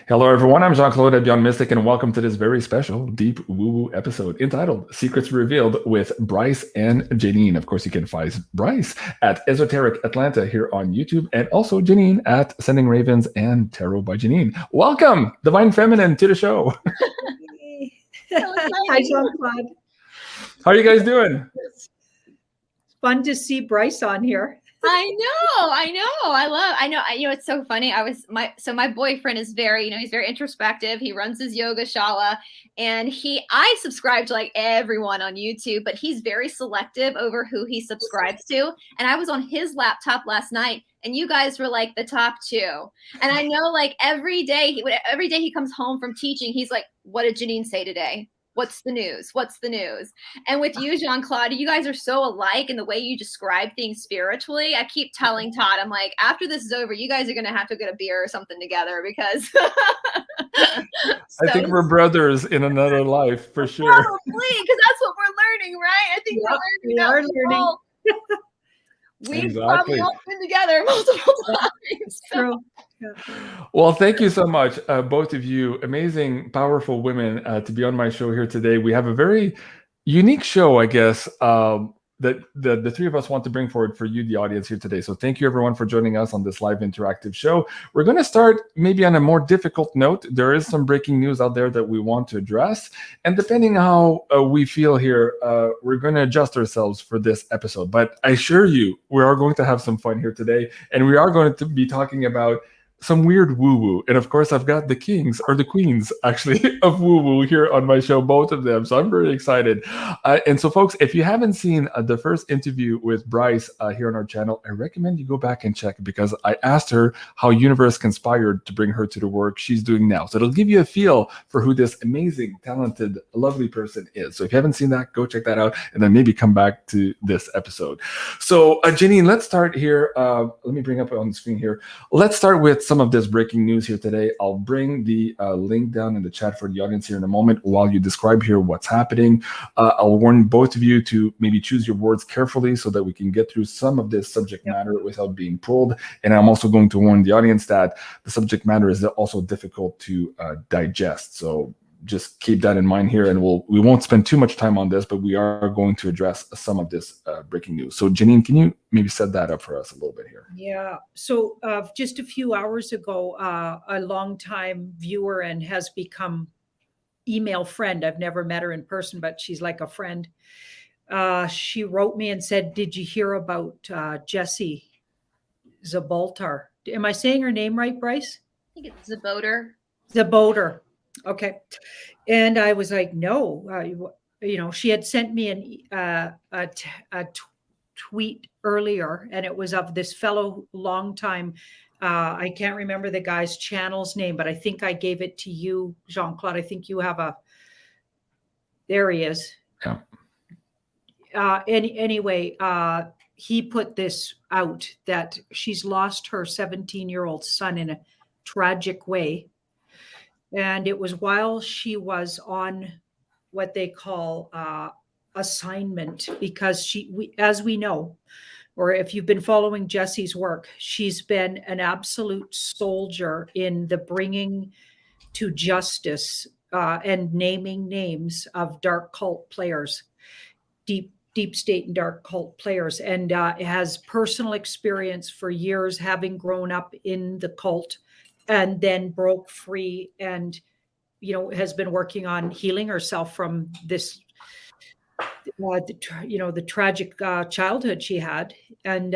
Hello, everyone. I'm Jean-Claude at BeyondMystic, and welcome to this very special Deep Woo-Woo episode entitled Secrets Revealed with Bryce and Janine. Of course, you can find Bryce at Esoteric Atlanta here on YouTube, and also Janine at Sending Ravens and Tarot by Janine. Welcome, Divine Feminine, to the show. Hi, Jean-Claude. How are you guys doing? It's fun to see Bryce on here. I know. It's so funny. My boyfriend is very, he's very introspective. He runs his yoga shala, and I subscribe to like everyone on YouTube, but he's very selective over who he subscribes to. And I was on his laptop last night, and you guys were like the top two. And I know, like every day he comes home from teaching, he's like, "What did Janine say today? What's the news? What's the news?" And with you, Jean-Claude, you guys are so alike in the way you describe things spiritually. I keep telling Todd, I'm like, after this is over, you guys are going to have to get a beer or something together because I think we're brothers in another life for sure. Probably, because that's what we're learning, right? I think we are learning. We've probably all been together multiple times. True. Well, thank you so much, both of you, amazing, powerful women, to be on my show here today. We have a very unique show, I guess, that the three of us want to bring forward for you, the audience here today. So thank you, everyone, for joining us on this live interactive show. We're going to start maybe on a more difficult note. There is some breaking news out there that we want to address. And depending how we feel here, we're going to adjust ourselves for this episode. But I assure you, we are going to have some fun here today. And we are going to be talking about some weird woo-woo. And of course, I've got the kings or the queens, actually, of woo-woo here on my show, both of them. So I'm very excited. And so, folks, if you haven't seen the first interview with Bryce here on our channel, I recommend you go back and check, because I asked her how universe conspired to bring her to the work she's doing now. So it'll give you a feel for who this amazing, talented, lovely person is. So if you haven't seen that, go check that out, and then maybe come back to this episode. So, Janine, let's start here. Let me bring up on the screen here. Let's start with some of this breaking news here today. I'll bring the link down in the chat for the audience here in a moment while you describe here what's happening. I'll warn both of you to maybe choose your words carefully so that we can get through some of this subject matter without being pulled. And I'm also going to warn the audience that the subject matter is also difficult to digest. So just keep that in mind here, and we won't spend too much time on this, but we are going to address some of this breaking news. So Janine, can you maybe set that up for us a little bit here? Yeah. So just a few hours ago, a longtime viewer and has become email friend. I've never met her in person, but she's like a friend. She wrote me and said, "Did you hear about Jessie Zaboltar?" Am I saying her name right, Bryce? I think it's Zaboter. Zaboter. Okay. And I was like, no, she had sent me a tweet earlier, and it was of this fellow longtime, I can't remember the guy's channel's name, but I think I gave it to you, Jean-Claude. I think you have there he is. Yeah. Anyway, he put this out that she's lost her 17-year-old son in a tragic way. And it was while she was on what they call assignment, because as we know, or if you've been following Jessie's work, she's been an absolute soldier in the bringing to justice and naming names of dark cult players, deep state and dark cult players, and has personal experience for years, having grown up in the cult, and then broke free and, has been working on healing herself from this, the tragic childhood she had. And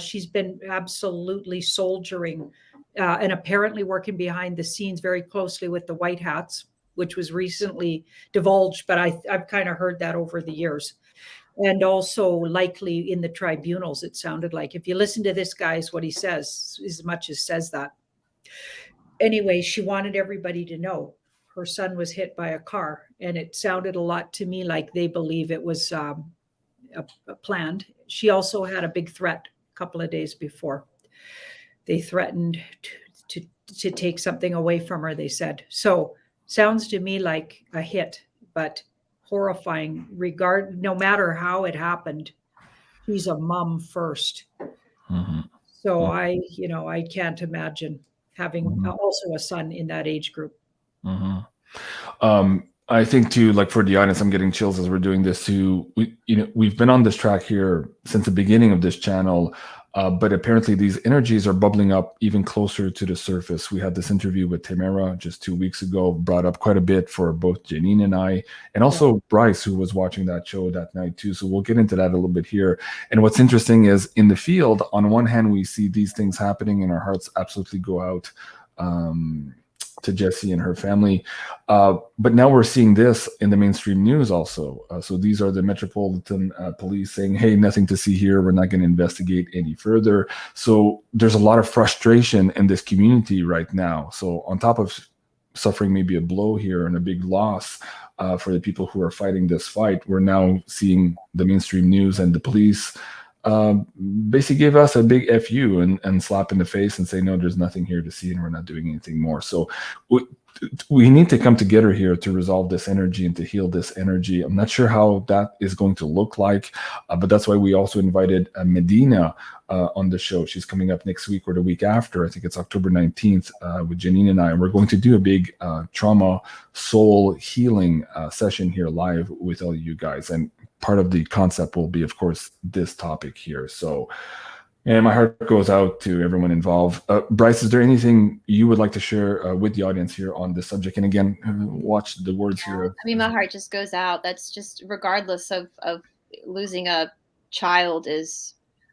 she's been absolutely soldiering and apparently working behind the scenes very closely with the White Hats, which was recently divulged, but I've kind of heard that over the years. And also likely in the tribunals, it sounded like. If you listen to this guy's, what he says, as much as says that. Anyway, she wanted everybody to know her son was hit by a car, and it sounded a lot to me like they believe it was planned. She also had a big threat a couple of days before. They threatened to take something away from her, they said. So sounds to me like a hit, but horrifying. No matter how it happened, she's a mom first. Mm-hmm. So I can't imagine. having also a son in that age group. I think too, like for the audience, I'm getting chills as we're doing this too. We've been on this track here since the beginning of this channel, but apparently these energies are bubbling up even closer to the surface. We had this interview with Tamara just 2 weeks ago, brought up quite a bit for both Janine and I, and also Bryce, who was watching that show that night too. So we'll get into that a little bit here. And what's interesting is in the field, on one hand, we see these things happening and our hearts absolutely go out to Jessie and her family. But now we're seeing this in the mainstream news also. So these are the Metropolitan Police saying, hey, nothing to see here. We're not going to investigate any further. So there's a lot of frustration in this community right now. So on top of suffering maybe a blow here and a big loss for the people who are fighting this fight, we're now seeing the mainstream news and the police basically give us a big FU and slap in the face and say, no, there's nothing here to see and we're not doing anything more. So we need to come together here to resolve this energy and to heal this energy. I'm not sure how that is going to look like, but that's why we also invited Medina on the show. She's coming up next week or the week after. I think it's October 19th with Janine and I. And we're going to do a big trauma soul healing session here live with all you guys. And part of the concept will be, of course, this topic here. So, and my heart goes out to everyone involved. Bryce, is there anything you would like to share with the audience here on this subject? And again, watch the words here. I mean, my heart just goes out. That's just regardless of losing a child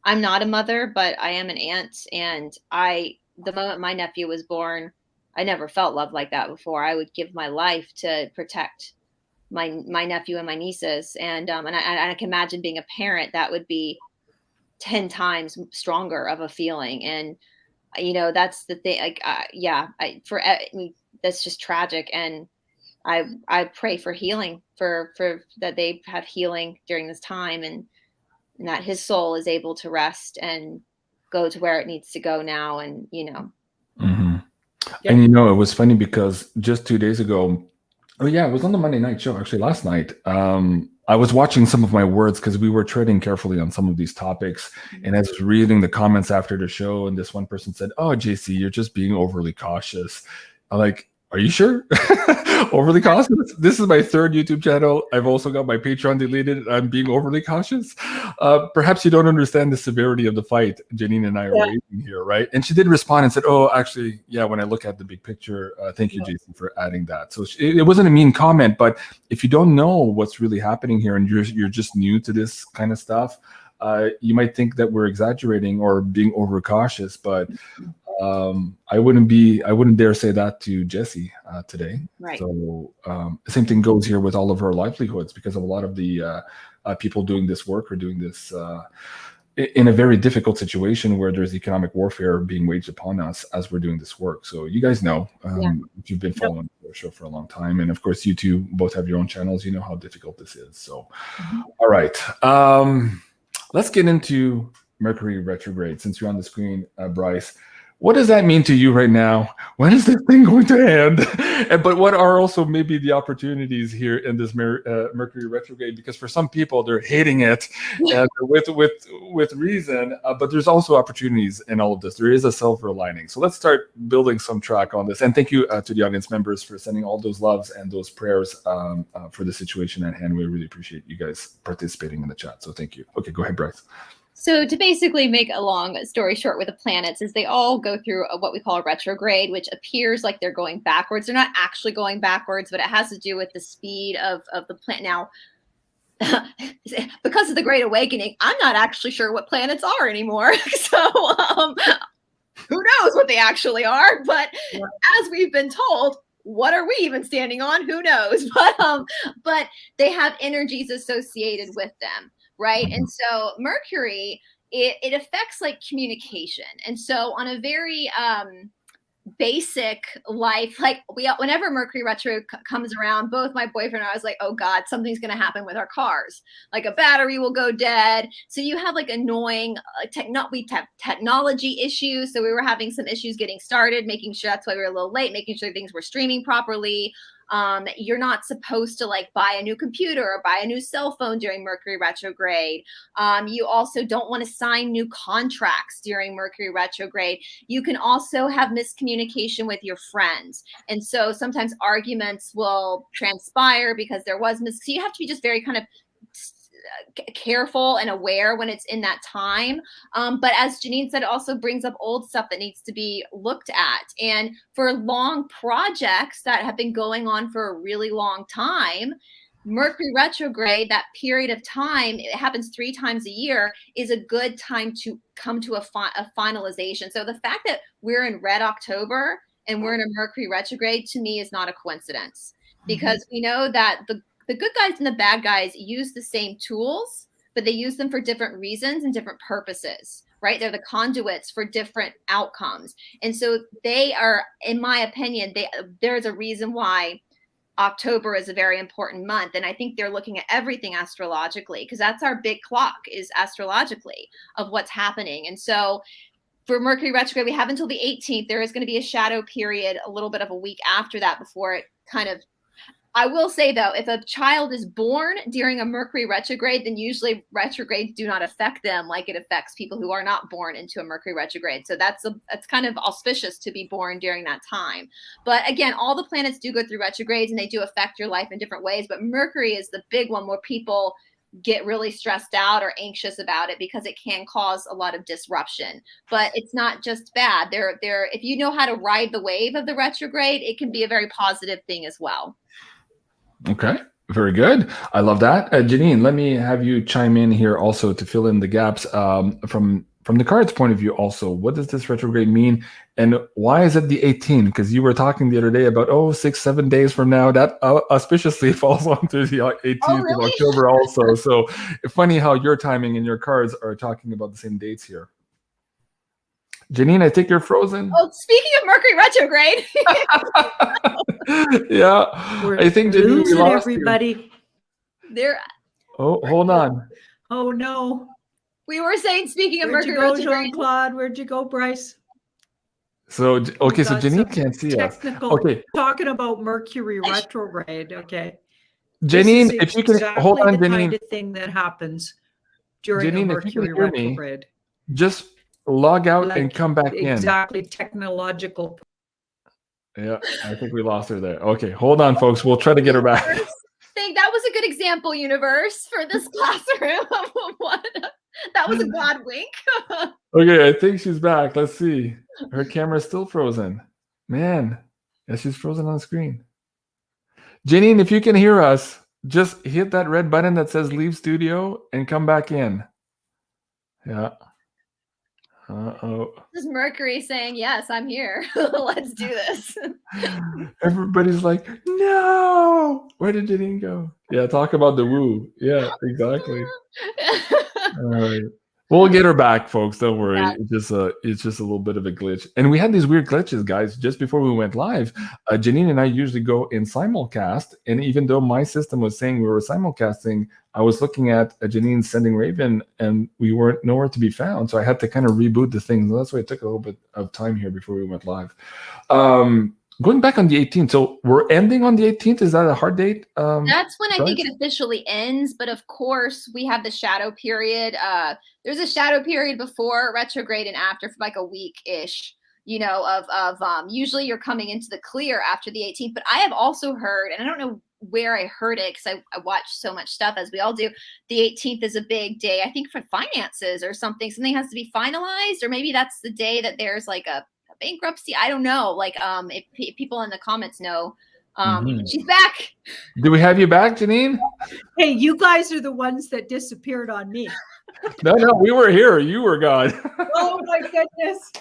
I'm not a mother, but I am an aunt. And the moment my nephew was born, I never felt love like that before. I would give my life to protect my nephew and my nieces. And I can imagine being a parent, that would be 10 times stronger of a feeling. And, that's the thing, like, that's just tragic. And I pray for healing for that they have healing during this time and that his soul is able to rest and go to where it needs to go now. And, And, it was funny because just 2 days ago, it was on the Monday night show, actually last night. I was watching some of my words because we were treading carefully on some of these topics. And I was reading the comments after the show, and this one person said, oh, JC, you're just being overly cautious. I'm like, are you sure? Overly cautious? This is my third YouTube channel. I've also got my Patreon deleted. I'm being overly cautious. Perhaps you don't understand the severity of the fight Janine and I are waging here, right? And she did respond and said, oh, actually, when I look at the big picture, thank you, Jason, for adding that. So it wasn't a mean comment, but if you don't know what's really happening here and you're just new to this kind of stuff, you might think that we're exaggerating or being overcautious, but I wouldn't dare say that to Jessie today. Right. So the same thing goes here with all of her livelihoods, because of a lot of the people doing this work or doing this in a very difficult situation where there's economic warfare being waged upon us as we're doing this work. So you guys know, if you've been following the show for a long time, and of course you two both have your own channels, you know how difficult this is. So, all right, let's get into Mercury retrograde. Since you're on the screen, Bryce, what does that mean to you right now? When is this thing going to end? But what are also maybe the opportunities here in this Mercury retrograde? Because for some people, they're hating it and with reason. But there's also opportunities in all of this. There is a silver lining. So let's start building some track on this. And thank you to the audience members for sending all those loves and those prayers for the situation at hand. We really appreciate you guys participating in the chat. So thank you. Okay, go ahead, Bryce. So to basically make a long story short with the planets is they all go through what we call a retrograde, which appears like they're going backwards. They're not actually going backwards, but it has to do with the speed of the planet. Now, because of the Great Awakening, I'm not actually sure what planets are anymore. So who knows what they actually are? But as we've been told, what are we even standing on? Who knows? But they have energies associated with them. Right. And so Mercury, it affects like communication. And so on a very basic life, like whenever Mercury retro comes around, both my boyfriend and I was like, oh God, something's going to happen with our cars. Like a battery will go dead. So you have like annoying we have technology issues. So we were having some issues getting started, making sure that's why we were a little late, making sure things were streaming properly. You're not supposed to like buy a new computer or buy a new cell phone during Mercury retrograde. You also don't want to sign new contracts during Mercury retrograde. You can also have miscommunication with your friends. And so sometimes arguments will transpire because there was so you have to be just very kind of careful and aware when it's in that time. But as Janine said, it also brings up old stuff that needs to be looked at. And for long projects that have been going on for a really long time, Mercury retrograde, that period of time, it happens 3 times a year, is a good time to come to a finalization. So the fact that we're in red October and we're in a Mercury retrograde, to me, is not a coincidence, because we know that the good guys and the bad guys use the same tools, but they use them for different reasons and different purposes, right? They're the conduits for different outcomes. And so they are, in my opinion, there's a reason why October is a very important month. And I think they're looking at everything astrologically, because that's our big clock, is astrologically of what's happening. And so for Mercury retrograde, we have until the 18th. There is going to be a shadow period a little bit of a week after that before it kind of, I will say though, if a child is born during a Mercury retrograde, then usually retrogrades do not affect them like it affects people who are not born into a Mercury retrograde. So that's kind of auspicious to be born during that time. But again, all the planets do go through retrogrades and they do affect your life in different ways. But Mercury is the big one where people get really stressed out or anxious about it because it can cause a lot of disruption. But it's not just bad. If you know how to ride the wave of the retrograde, it can be a very positive thing as well. Okay, very good. I love that. Janine, let me have you chime in here also to fill in the gaps from the card's point of view also. What does this retrograde mean? And why is it the 18th? Because you were talking the other day about, 6-7 days from now, that auspiciously falls onto the 18th of October also. So funny how your timing and your cards are talking about the same dates here. Janine, I think you're frozen. Oh, speaking of Mercury retrograde. Yeah, I think Janine, we lost everybody. There. Oh, hold on. Oh no. We were saying, speaking of Mercury retrograde. retrograde. Where'd you go, Jean-Claude? Where'd you go, Bryce? So, okay, so Janine can't see us. Okay. Talking about Mercury retrograde, okay. Janine, if you can, hold on, the Janine. kind of thing that happens during a Mercury retrograde. Just log out and come back in. Exactly, technological. Yeah, I think we lost her there. Okay, hold on, folks. We'll try to get her back. I think that was a good example, universe, for this classroom. That was a God wink. Okay, I think she's back. Let's see. Her camera's still frozen. Man, yeah, she's frozen on the screen. Janine, if you can hear us, just hit that red button that says leave studio and come back in. Yeah. Uh-oh. This is Mercury saying, yes, I'm here. Let's do this. Everybody's like, no. Where did Janine go? Yeah, talk about the woo. Yeah, exactly. All right. We'll get her back, folks. Don't worry. Yeah. It's just a little bit of a glitch. And we had these weird glitches, guys. Just before we went live, Janine and I usually go in simulcast. And even though my system was saying we were simulcasting, I was looking at Janine sending Raven, and we weren't nowhere to be found. So I had to kind of reboot the thing. So that's why it took a little bit of time here before we went live. Going back on the 18th, so we're ending on the 18th. Is that a hard date? That's when I think it officially ends. But of course, we have the shadow period. There's a shadow period before retrograde and after for like a week-ish, you know, of usually you're coming into the clear after the 18th. But I have also heard, and I don't know where I heard it because I watch so much stuff, as we all do, the 18th is a big day, I think, for finances or something. Something has to be finalized, or maybe that's the day that there's like a bankruptcy. I don't know. Like, if people in the comments know, she's back. Do we have you back, Janine? Hey, you guys are the ones that disappeared on me. No, we were here. You were gone. Oh my goodness.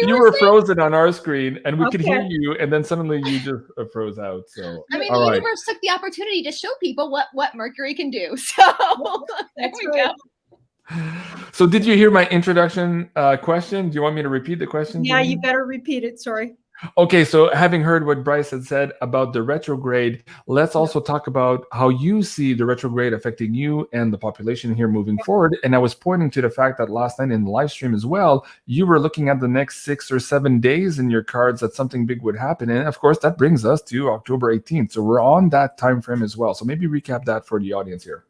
You were frozen on our screen, and we could hear you, and then suddenly you just froze out. So I mean, the universe took the opportunity to show people what Mercury can do. So there we go. So did you hear my introduction question? Do you want me to repeat the question? Yeah, you better repeat it. Sorry. Okay, so having heard what Bryce had said about the retrograde, let's also talk about how you see the retrograde affecting you and the population here moving forward. And I was pointing to the fact that last night in the live stream as well, you were looking at the next 6 or 7 days in your cards that something big would happen. And of course, that brings us to October 18th. So we're on that time frame as well. So maybe recap that for the audience here.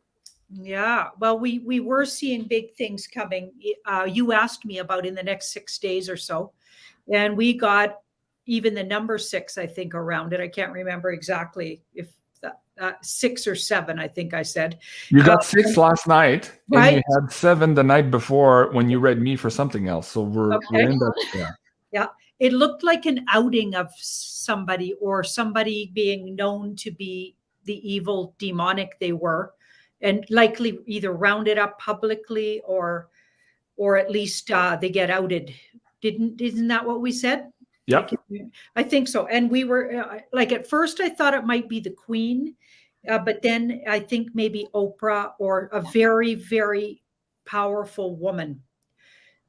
Yeah, well, we were seeing big things coming. You asked me about in the next 6 days or so, and we got even the number 6, I think, around it. I can't remember exactly if 6 or 7, I think I said. You got 6 last night, right? and you had 7 the night before when you read me for something else. So we're in that. Yeah. Yeah, it looked like an outing of somebody, or somebody being known to be the evil demonic they were, and likely either rounded up publicly or at least they get outed. Isn't that what we said? Yep. I think so. And we were like, at first I thought it might be the Queen, but then I think maybe Oprah, or a very, very powerful woman.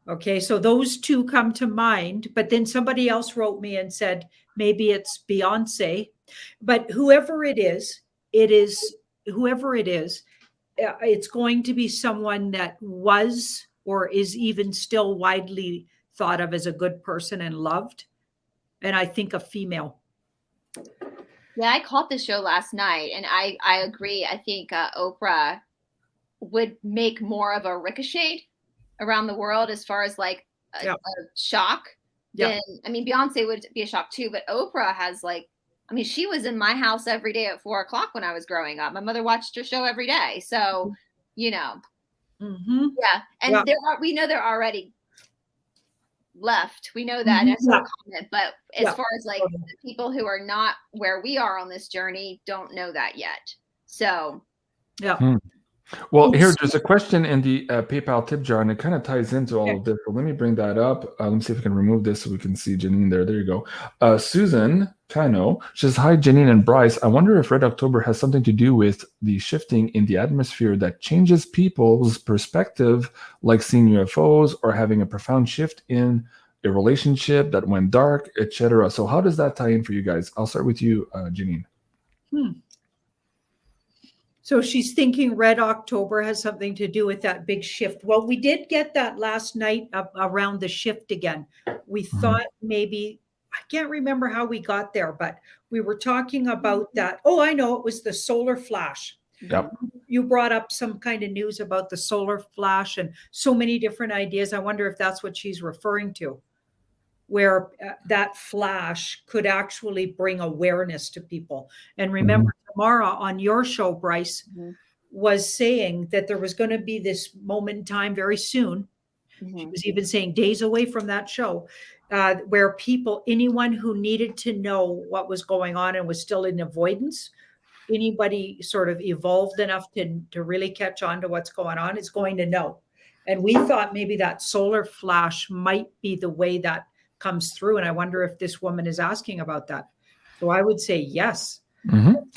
Okay, so those two come to mind, but then somebody else wrote me and said maybe it's Beyonce. But whoever it is, whoever it is, it's going to be someone that was or is even still widely thought of as a good person and loved. And I think a female. Yeah, I caught the show last night, and I agree. I think Oprah would make more of a ricochet around the world as far as like a shock. Than, I mean, Beyonce would be a shock too, but Oprah has like, I mean, she was in my house every day at 4 o'clock when I was growing up. My mother watched her show every day. So, you know, yeah. And we know they're already left. We know that. That's no comment. But as far as like the people who are not where we are on this journey don't know that yet. So, Well, here, there's a question in the PayPal tip jar, and it kind of ties into all of this. So let me bring that up. Let me see if we can remove this so we can see Janine there. There you go. Susan Cano says, hi, Janine and Bryce. I wonder if Red October has something to do with the shifting in the atmosphere that changes people's perspective, like seeing UFOs or having a profound shift in a relationship that went dark, etc. So how does that tie in for you guys? I'll start with you, Janine. So she's thinking Red October has something to do with that big shift. Well, we did get that last night around the shift again. We thought maybe, I can't remember how we got there, but we were talking about that. Oh, I know, it was the solar flash. Yep. You brought up some kind of news about the solar flash and so many different ideas. I wonder if that's what she's referring to, where that flash could actually bring awareness to people. And remember, Tamara on your show, Bryce, was saying that there was going to be this moment in time very soon. She was even saying days away from that show, where people, anyone who needed to know what was going on and was still in avoidance, anybody sort of evolved enough to really catch on to what's going on is going to know. And we thought maybe that solar flash might be the way that comes through. And I wonder if this woman is asking about that. So I would say yes.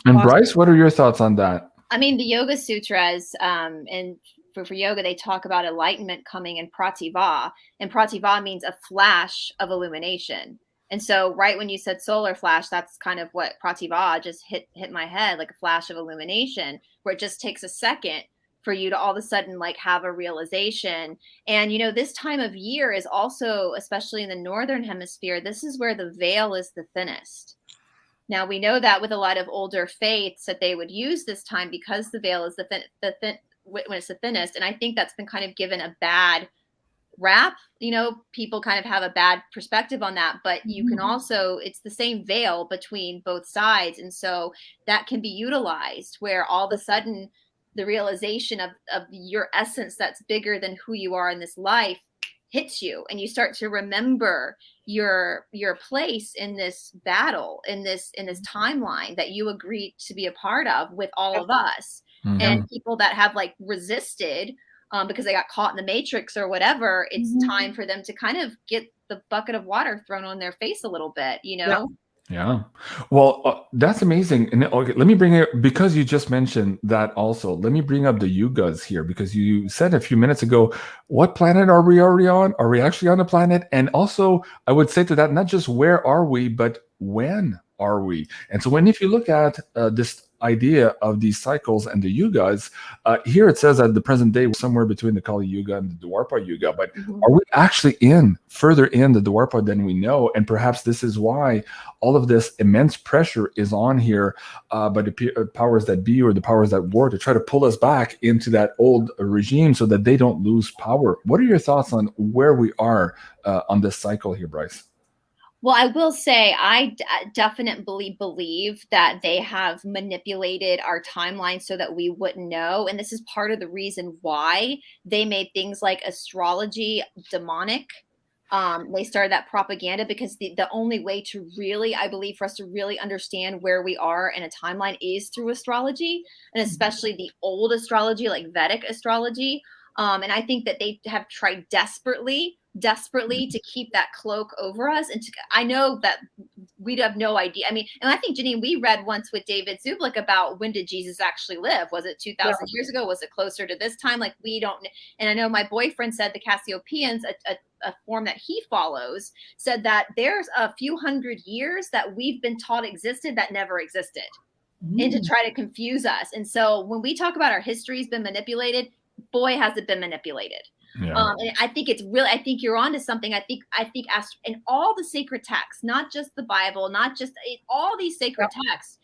And Bryce, what are your thoughts on that? I mean, the Yoga Sutras, and for yoga, they talk about enlightenment coming in prativa, and prativa means a flash of illumination. And so right when you said solar flash, that's kind of what prativa just hit my head, like a flash of illumination, where it just takes a second for you to all of a sudden like have a realization. And, you know, this time of year is also, especially in the Northern Hemisphere, this is where the veil is the thinnest. Now, we know that with a lot of older faiths that they would use this time because the veil is the thin when it's the thinnest. And I think that's been kind of given a bad rap. You know, people kind of have a bad perspective on that, but you can also, it's the same veil between both sides. And so that can be utilized where all of a sudden the realization of your essence that's bigger than who you are in this life hits you, and you start to remember your place in this battle, in this timeline that you agreed to be a part of with all of us. And people that have like resisted because they got caught in the matrix or whatever, it's time for them to kind of get the bucket of water thrown on their face a little bit, you know? Yeah. Well, that's amazing. And okay, let me bring it, because you just mentioned that also, let me bring up the yugas here, because you said a few minutes ago, what planet are we already on? Are we actually on a planet? And also, I would say to that, not just where are we, but when are we? And so if you look at this idea of these cycles and the yugas, here it says at the present day, somewhere between the Kali Yuga and the Dwarpa Yuga, but are we actually further in the Dwarpa than we know? And perhaps this is why all of this immense pressure is on here by the powers that be, or the powers that were, to try to pull us back into that old regime so that they don't lose power. What are your thoughts on where we are on this cycle here, Bryce? Well, I will say I definitely believe that they have manipulated our timeline so that we wouldn't know. And this is part of the reason why they made things like astrology demonic. They started that propaganda because the only way to really, I believe, for us to really understand where we are in a timeline is through astrology, and especially the old astrology, like Vedic astrology. And I think that they have tried desperately to keep that cloak over us. And I know that we'd have no idea. I mean, and I think, Janine, we read once with David Zublik about when did Jesus actually live? Was it 2,000 years ago? Was it closer to this time? Like, we don't. And I know my boyfriend said the Cassiopeians, a form that he follows, said that there's a few hundred years that we've been taught existed that never existed, and to try to confuse us. And so when we talk about our history's been manipulated, boy, has it been manipulated. Yeah. And I think it's really, I think you're onto something. I think as in all the sacred texts, not just the Bible, not just all these sacred texts,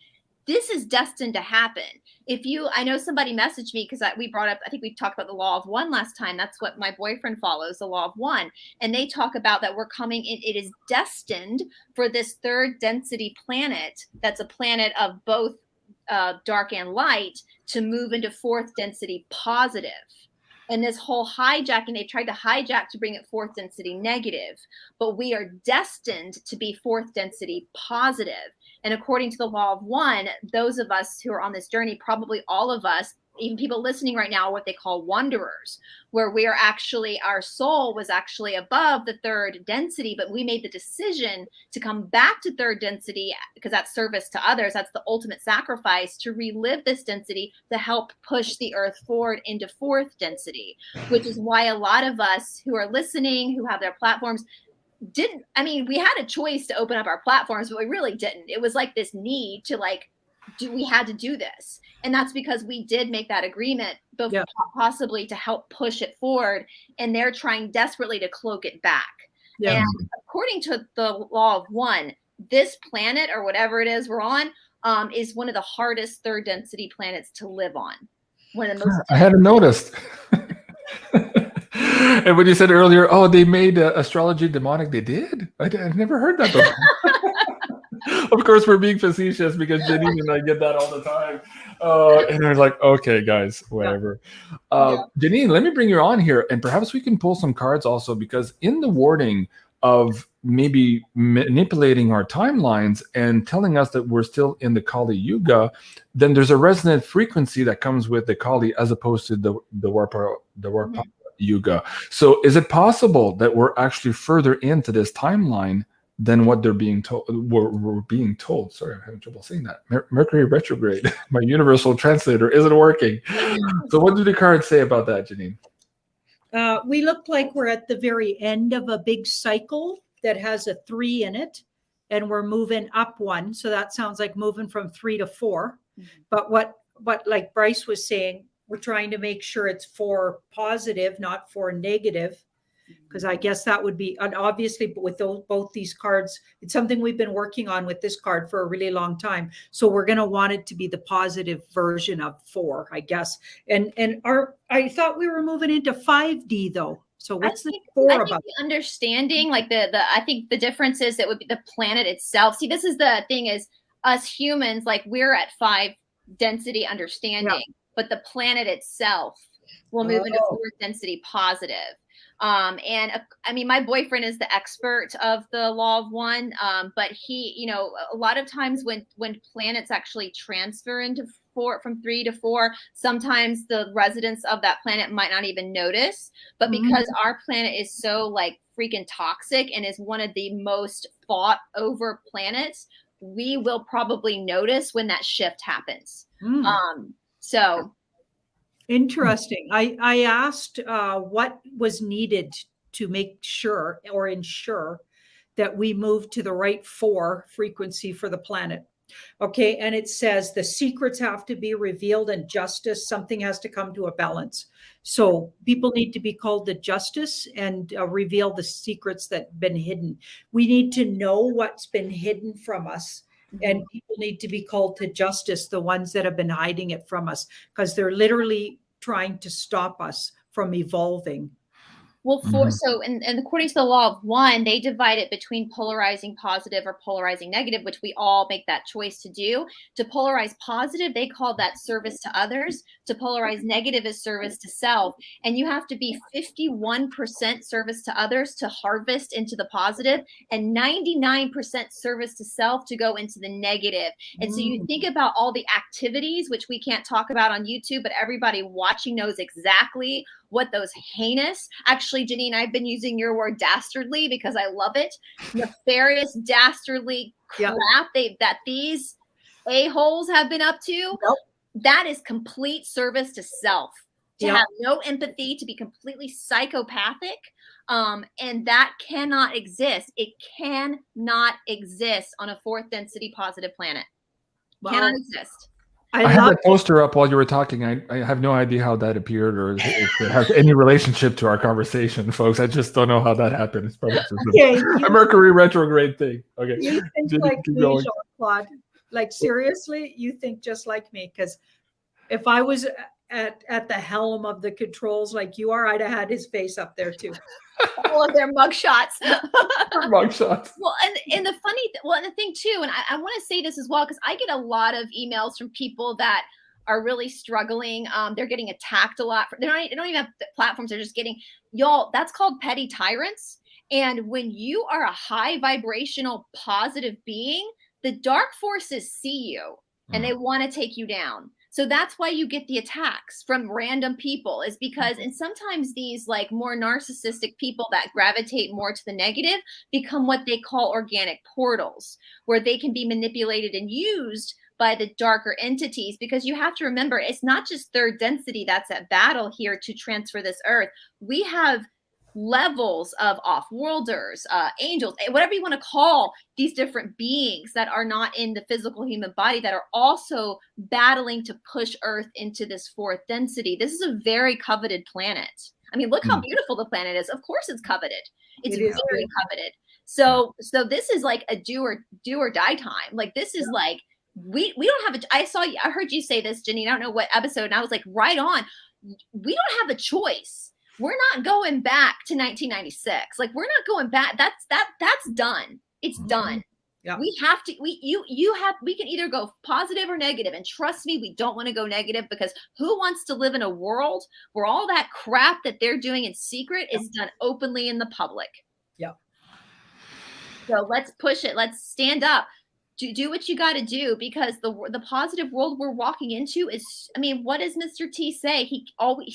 this is destined to happen. I know somebody messaged me because we brought up, I think we talked about the law of one last time. That's what my boyfriend follows, the law of one. And they talk about that we're coming in, it is destined for this third density planet. That's a planet of both dark and light to move into fourth density positive. And this whole hijacking, they tried to hijack to bring it fourth density negative, but we are destined to be fourth density positive. And according to the law of one, those of us who are on this journey, probably all of us, even people listening right now, are what they call wanderers, where we are actually, our soul was actually above the third density, but we made the decision to come back to third density because that's service to others. That's the ultimate sacrifice, to relive this density to help push the earth forward into fourth density, which is why a lot of us who are listening, who have their platforms, we had a choice to open up our platforms, but we really didn't. It was like this need to we had to do this. And that's because we did make that agreement, but possibly to help push it forward. And they're trying desperately to cloak it back. Yeah. And according to the law of one, this planet, or whatever it is we're on, is one of the hardest third density planets to live on. One of the most. I hadn't noticed. And when you said earlier, oh, they made astrology demonic, they did? I've never heard that before. Of course, we're being facetious because Janine and I get that all the time. And they're like, okay, guys, whatever. Janine, let me bring you on here, and perhaps we can pull some cards also, because in the wording of maybe manipulating our timelines and telling us that we're still in the Kali Yuga, then there's a resonant frequency that comes with the Kali as opposed to the Dwarpa Yuga. So is it possible that we're actually further into this timeline than what they're being told? We're being told. Sorry, I'm having trouble saying that. Mercury Retrograde. My universal translator isn't working. So what do the cards say about that, Janine? We look like we're at the very end of a big cycle that has a 3 in it, and we're moving up 1. So that sounds like moving from 3 to 4. But what like Bryce was saying, we're trying to make sure it's for positive, not for negative, because I guess that would be, and obviously with both these cards, it's something we've been working on with this card for a really long time. So we're going to want it to be the positive version of 4, I guess. And I thought we were moving into 5D though. So what's the 4 about? The understanding, like I think the difference is it would be the planet itself. See, this is the thing, is us humans, like we're at 5 density understanding, but the planet itself will move into 4th density positive. And I mean, my boyfriend is the expert of the law of one, but he, a lot of times when planets actually transfer into 4, from 3 to 4, sometimes the residents of that planet might not even notice, but because our planet is so like freaking toxic and is one of the most fought over planets, we will probably notice when that shift happens. Mm. So Interesting. I asked what was needed to make sure or ensure that we move to the right 4 frequency for the planet. Okay. And it says the secrets have to be revealed and justice, something has to come to a balance. So people need to be called to justice and reveal the secrets that have been hidden. We need to know what's been hidden from us. And people need to be called to justice, the ones that have been hiding it from us, because they're literally trying to stop us from evolving. Well, so and according to the law of one, they divide it between polarizing positive or polarizing negative, which we all make that choice to do. To polarize positive, they call that service to others. To polarize negative is service to self. And you have to be 51% service to others to harvest into the positive, and 99% service to self to go into the negative. And so you think about all the activities, which we can't talk about on YouTube, but everybody watching knows exactly what those heinous, actually, Janine, I've been using your word dastardly because I love it. Nefarious, dastardly crap that these a-holes have been up to. That is complete service to self, to have no empathy, to be completely psychopathic. And that cannot exist. It cannot exist on a 4th density positive planet. Cannot exist. I had that poster up while you were talking. I have no idea how that appeared or if it has any relationship to our conversation, folks. I just don't know how that happened. It's probably just a Mercury retrograde thing. Okay. You think like me, Jean-Claude. Like, seriously, you think just like me? Because if I was at the helm of the controls like you are, I'd have had his face up there too. All of their mugshots. Mugshots. Well, and the funny, and the thing too, and I want to say this as well, because I get a lot of emails from people that are really struggling. They're getting attacked a lot. They don't even have platforms. They're just getting, y'all, that's called petty tyrants. And when you are a high vibrational positive being, the dark forces see you and they want to take you down. So that's why you get the attacks from random people, is because, and sometimes these like more narcissistic people that gravitate more to the negative become what they call organic portals, where they can be manipulated and used by the darker entities. Because you have to remember, it's not just 3rd density that's at battle here to transfer this earth. We have levels of off-worlders, angels, whatever you want to call these different beings that are not in the physical human body, that are also battling to push Earth into this 4th density. This is a very coveted planet. I mean, look how beautiful the planet is. Of course it's coveted. It's very coveted. So this is like a do or die time. Like, this is like, we don't have I heard you say this, Janine, I don't know what episode, and I was like, right on. We don't have a choice. We're not going back to 1996. Like, we're not going back. That's done. It's done. Yeah. We have to, we can either go positive or negative. And trust me, we don't want to go negative, because who wants to live in a world where all that crap that they're doing in secret is done openly in the public? Yeah. So let's push it. Let's stand up. Do what you got to do, because the positive world we're walking into is, I mean, what does Mr. T say? He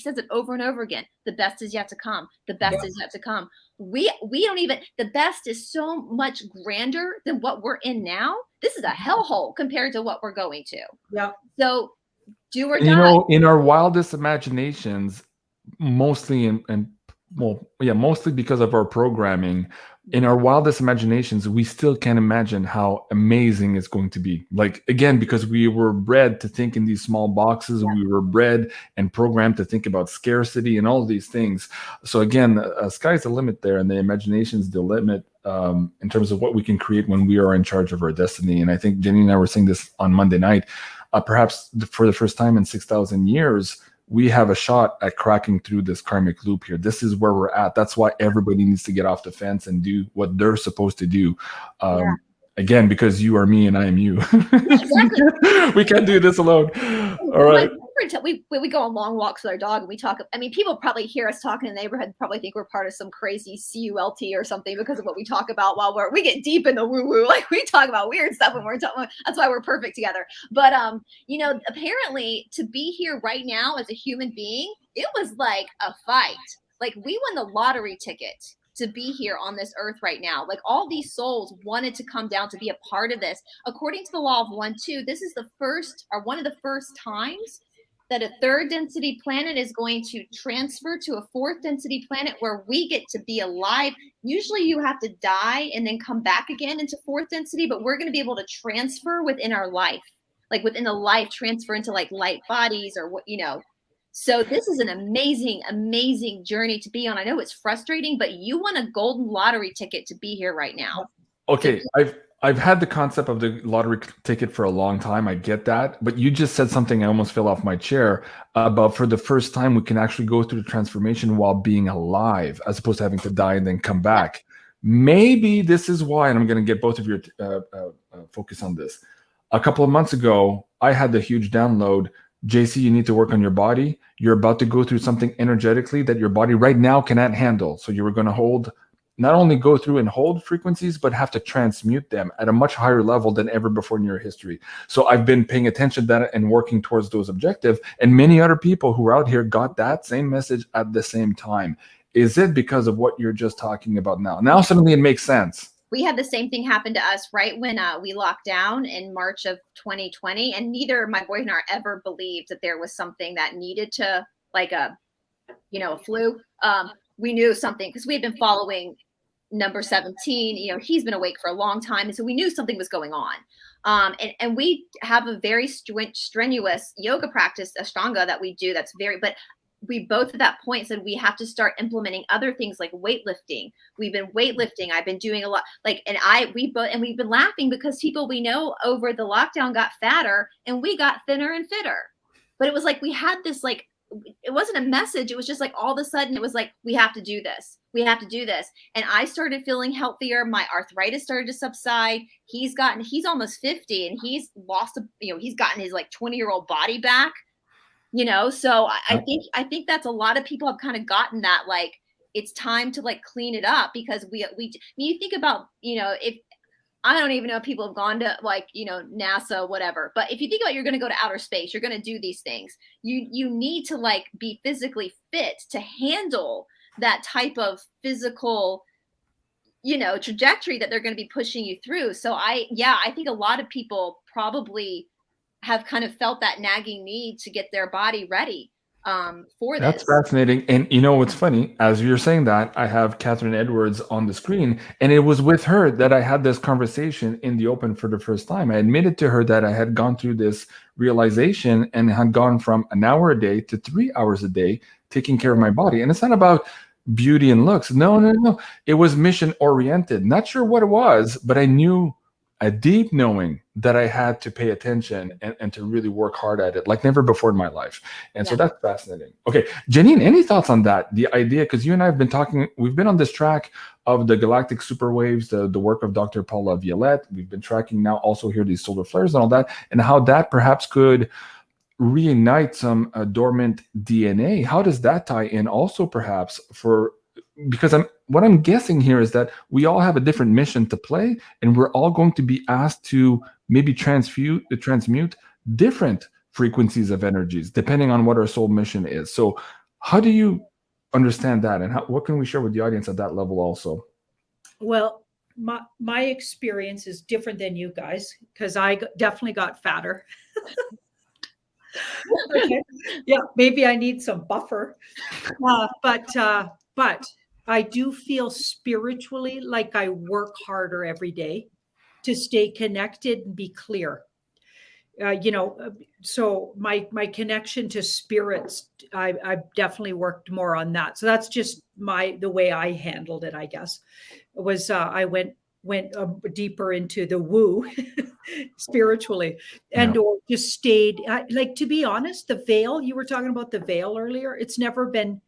says it over and over again. The best is yet to come. The best is yet to come. We don't even, the best is so much grander than what we're in now. This is a hellhole compared to what we're going to. Yeah. So do or die. You know, in our wildest imaginations, mostly mostly because of our programming, in our wildest imaginations, we still can't imagine how amazing it's going to be. Like, again, because we were bred to think in these small boxes, we were bred and programmed to think about scarcity and all of these things. So again, sky's the limit there, and the imagination's the limit in terms of what we can create when we are in charge of our destiny. And I think Janine and I were saying this on Monday night, perhaps for the first time in 6,000 years, we have a shot at cracking through this karmic loop here. This is where we're at. That's why everybody needs to get off the fence and do what they're supposed to do. Again, because you are me and I am you. Exactly. We can't do this alone. All right. We go on long walks with our dog and we talk. I mean, people probably hear us talking in the neighborhood and probably think we're part of some crazy CULT or something because of what we talk about while we get deep in the woo-woo. Like, we talk about weird stuff when we're talking. That's why we're perfect together. But, you know, apparently to be here right now as a human being, it was like a fight. Like, we won the lottery ticket to be here on this earth right now. Like all these souls wanted to come down to be a part of this. According to the law of 1-2, this is the first or one of the first times that a third density planet is going to transfer to a fourth density planet where we get to be alive. Usually you have to die and then come back again into fourth density, but we're going to be able to transfer within our life, like within the life, transfer into like light bodies or what, you know. So this is an amazing, amazing journey to be on. I know it's frustrating, but you want a golden lottery ticket to be here right now. Okay, I've had the concept of the lottery ticket for a long time. I get that, but you just said something I almost fell off my chair about for the first time we can actually go through the transformation while being alive, as opposed to having to die and then come back. Maybe this is why, and I'm going to get both of your focus on this. A couple of months ago, I had the huge download. JC, you need to work on your body. You're about to go through something energetically that your body right now cannot handle. So you were going to hold, not only go through and hold frequencies, but have to transmute them at a much higher level than ever before in your history. So I've been paying attention to that and working towards those objectives. And many other people who are out here got that same message at the same time. Is it because of what you're just talking about now? Now suddenly it makes sense. We had the same thing happen to us right when we locked down in March of 2020. And neither my boyfriend and I ever believed that there was something that needed to, like a, you know, a flu. We knew something because we had been following number 17. You know, he's been awake for a long time. And so we knew something was going on. And we have a very strenuous yoga practice, Ashtanga, that we do. That's very, but we both at that point said we have to start implementing other things like weightlifting. We've been weightlifting. I've been doing a lot, like, and we've been laughing because people we know over the lockdown got fatter and we got thinner and fitter. But it was like we had this, like, it wasn't a message. It was just like all of a sudden it was like, we have to do this. We have to do this. And I started feeling healthier. My arthritis started to subside. He's almost 50 and he's lost, he's gotten his like 20-year-old body back. You know, so I think that's a lot of people have kind of gotten that, like, it's time to like clean it up because you think about, if I don't even know if people have gone to like, NASA, whatever, but if you think about you're going to go to outer space, you're going to do these things. You need to like be physically fit to handle that type of physical, trajectory that they're going to be pushing you through. So I think a lot of people probably have kind of felt that nagging need to get their body ready for this. That's fascinating. And you know what's funny? As you're saying that, I have Catherine Edwards on the screen, and it was with her that I had this conversation in the open for the first time. I admitted to her that I had gone through this realization and had gone from an hour a day to 3 hours a day taking care of my body. And it's not about beauty and looks. No. It was mission oriented. Not sure what it was, but I knew a deep knowing that I had to pay attention and to really work hard at it like never before in my life. And so that's fascinating. Okay, Janine, any thoughts on that? The idea, because you and I have been talking, we've been on this track of the galactic super waves, the work of Dr. Paula Violette. We've been tracking now also here these solar flares and all that, and how that perhaps could reignite some dormant DNA. How does that tie in also perhaps because what I'm guessing here is that we all have a different mission to play, and we're all going to be asked to maybe transmute different frequencies of energies, depending on what our soul mission is. So how do you understand that, and what can we share with the audience at that level also? Well, my experience is different than you guys, because I definitely got fatter. Okay. Yeah, maybe I need some buffer. But I do feel spiritually like I work harder every day to stay connected and be clear. So my connection to spirits, I've definitely worked more on that. So that's just the way I handled it, I guess. It was I went deeper into the woo spiritually, and or just stayed. Like, to be honest, the veil, you were talking about the veil earlier. It's never been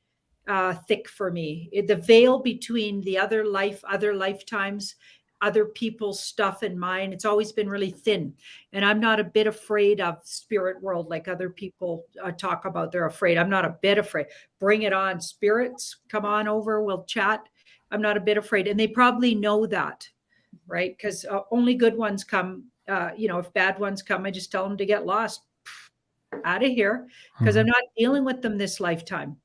thick for me. The veil between the other lifetimes, other people's stuff and mine, it's always been really thin. And I'm not a bit afraid of spirit world like other people talk about. They're afraid. I'm not a bit afraid. Bring it on, spirits. Come on over. We'll chat. I'm not a bit afraid. And they probably know that, right? Because only good ones come. If bad ones come, I just tell them to get lost out of here, because I'm not dealing with them this lifetime.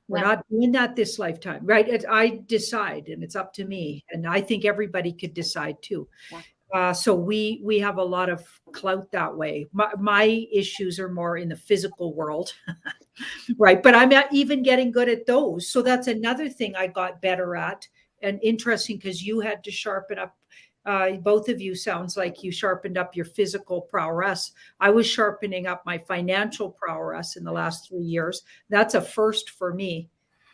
We're Yeah. not doing that this lifetime, right? I decide, and it's up to me. And I think everybody could decide too. So we have a lot of clout that way. My issues are more in the physical world, right? But I'm even getting good at those. So that's another thing I got better at. And interesting, because you had to sharpen up. Both of you sounds like you sharpened up your physical prowess. I was sharpening up my financial prowess in the last 3 years. That's a first for me,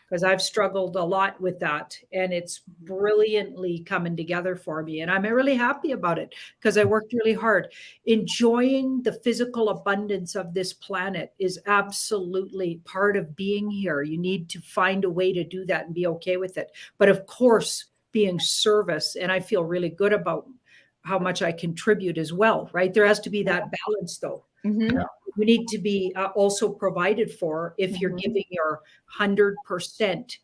because I've struggled a lot with that, and it's brilliantly coming together for me. And I'm really happy about it because I worked really hard. Enjoying the physical abundance of this planet is absolutely part of being here. You need to find a way to do that and be okay with it. But of course, being service, and I feel really good about how much I contribute as well, right? There has to be that balance though. Mm-hmm. Yeah. You need to be also provided for if you're giving your 100%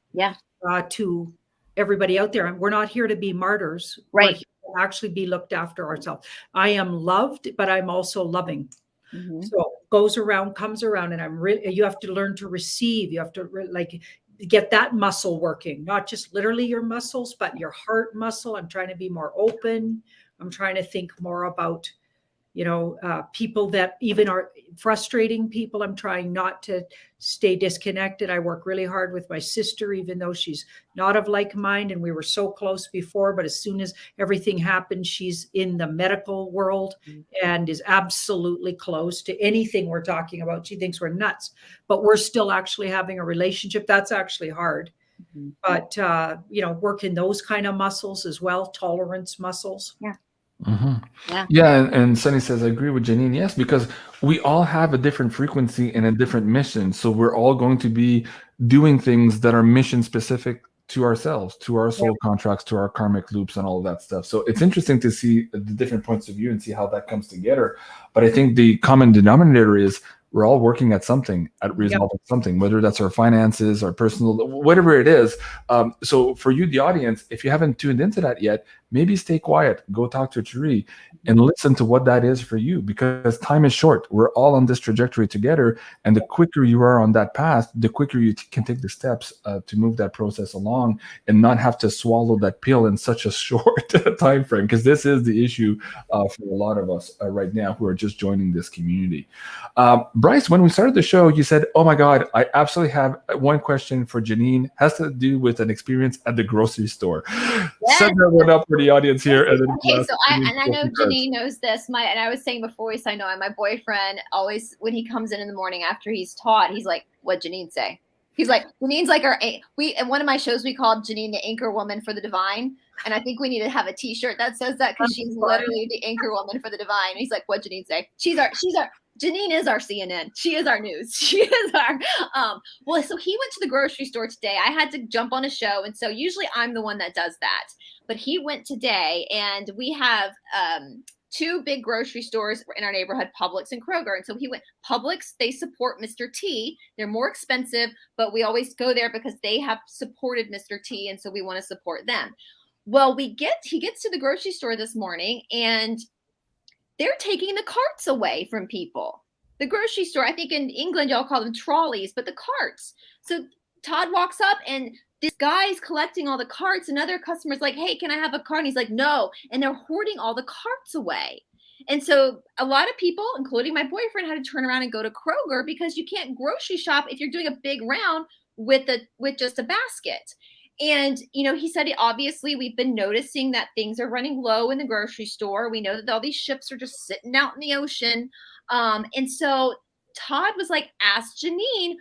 to everybody out there. And we're not here to be martyrs. Right. We're here to actually be looked after ourselves. I am loved, but I'm also loving. Mm-hmm. So goes around, comes around, and you have to learn to receive. You have to get that muscle working, not just literally your muscles, but your heart muscle. I'm trying to be more open. I'm trying to think more about, people that even are frustrating people. I'm trying not to stay disconnected. I work really hard with my sister, even though she's not of like mind, and we were so close before. But as soon as everything happened, she's in the medical world and is absolutely close to anything we're talking about. She thinks we're nuts, but we're still actually having a relationship. That's actually hard. But, working those kind of muscles as well, tolerance muscles. Yeah. Mm-hmm. Yeah, and Sunny says, I agree with Janine. Yes, because we all have a different frequency and a different mission. So we're all going to be doing things that are mission specific to ourselves, to our soul contracts, to our karmic loops and all of that stuff. So it's interesting to see the different points of view and see how that comes together. But I think the common denominator is we're all working at something, at resolving something, whether that's our finances, our personal, whatever it is. So for you, the audience, if you haven't tuned into that yet, maybe stay quiet, go talk to a tree and listen to what that is for you, because time is short. We're all on this trajectory together. And the quicker you are on that path, the quicker you can take the steps to move that process along and not have to swallow that pill in such a short time frame. Because this is the issue for a lot of us right now who are just joining this community. Bryce, when we started the show, you said, oh my God, I absolutely have one question for Janine. Has to do with an experience at the grocery store. Set that one up for the audience here. And then okay, so I know Janine knows this. And I was saying before we signed on, my boyfriend always, when he comes in the morning after he's taught, he's like, what'd Janine say? He's like, Janine's like in one of my shows, we called Janine the anchor woman for the divine. And I think we need to have a t-shirt that says that, because she's literally the anchor woman for the divine. And he's like, what'd Janine say? Janine is our CNN. She is our news. She is our, well, so he went to the grocery store today. I had to jump on a show. And so usually I'm the one that does that, but he went today, and we have, two big grocery stores in our neighborhood, Publix and Kroger. And so he went Publix. They support Mr. T. They're more expensive, but we always go there because they have supported Mr. T. And so we want to support them. Well, he gets to the grocery store this morning, and they're taking the carts away from people. The grocery store, I think in England, y'all call them trolleys, but the carts. So Todd walks up, and this guy's collecting all the carts. Another customer's like, hey, can I have a cart? And he's like, no. And they're hoarding all the carts away. And so a lot of people, including my boyfriend, had to turn around and go to Kroger, because you can't grocery shop if you're doing a big round with just a basket. And, he said, obviously, we've been noticing that things are running low in the grocery store. We know that all these ships are just sitting out in the ocean. And so Todd was like, ask Janine,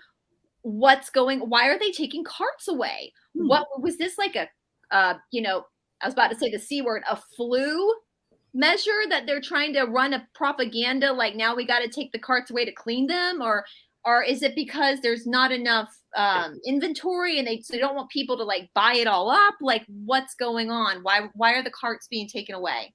why are they taking carts away? What was this, like I was about to say the C word, a flu measure that they're trying to run a propaganda, like now we got to take the carts away to clean them? Or is it because there's not enough inventory, and they don't want people to like buy it all up? Like, what's going on? Why are the carts being taken away?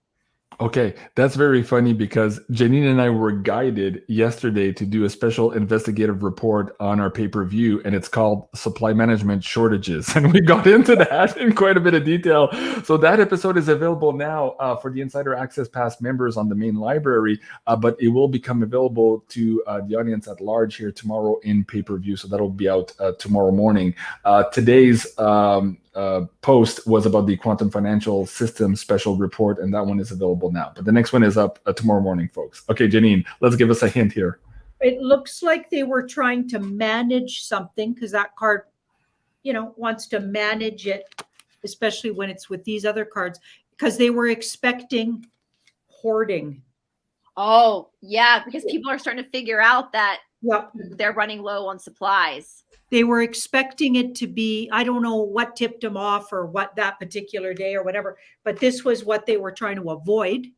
Okay, that's very funny because Janine and I were guided yesterday to do a special investigative report on our pay-per-view, and it's called Supply Management Shortages. And we got into that in quite a bit of detail. So that episode is available now for the Insider Access Pass members on the main library, but it will become available to the audience at large here tomorrow in pay-per-view. So that'll be out tomorrow morning. Today's post was about the quantum financial system special report, and that one is available now. But the next one is up tomorrow morning, folks. Okay, Janine, let's give us a hint here. It looks like they were trying to manage something, because that card, you know, wants to manage it, especially when it's with these other cards, because they were expecting hoarding. Oh, yeah, because people are starting to figure out that Yep. they're running low on supplies. They were expecting it to be, I don't know what tipped them off or what that particular day or whatever, but this was what they were trying to avoid,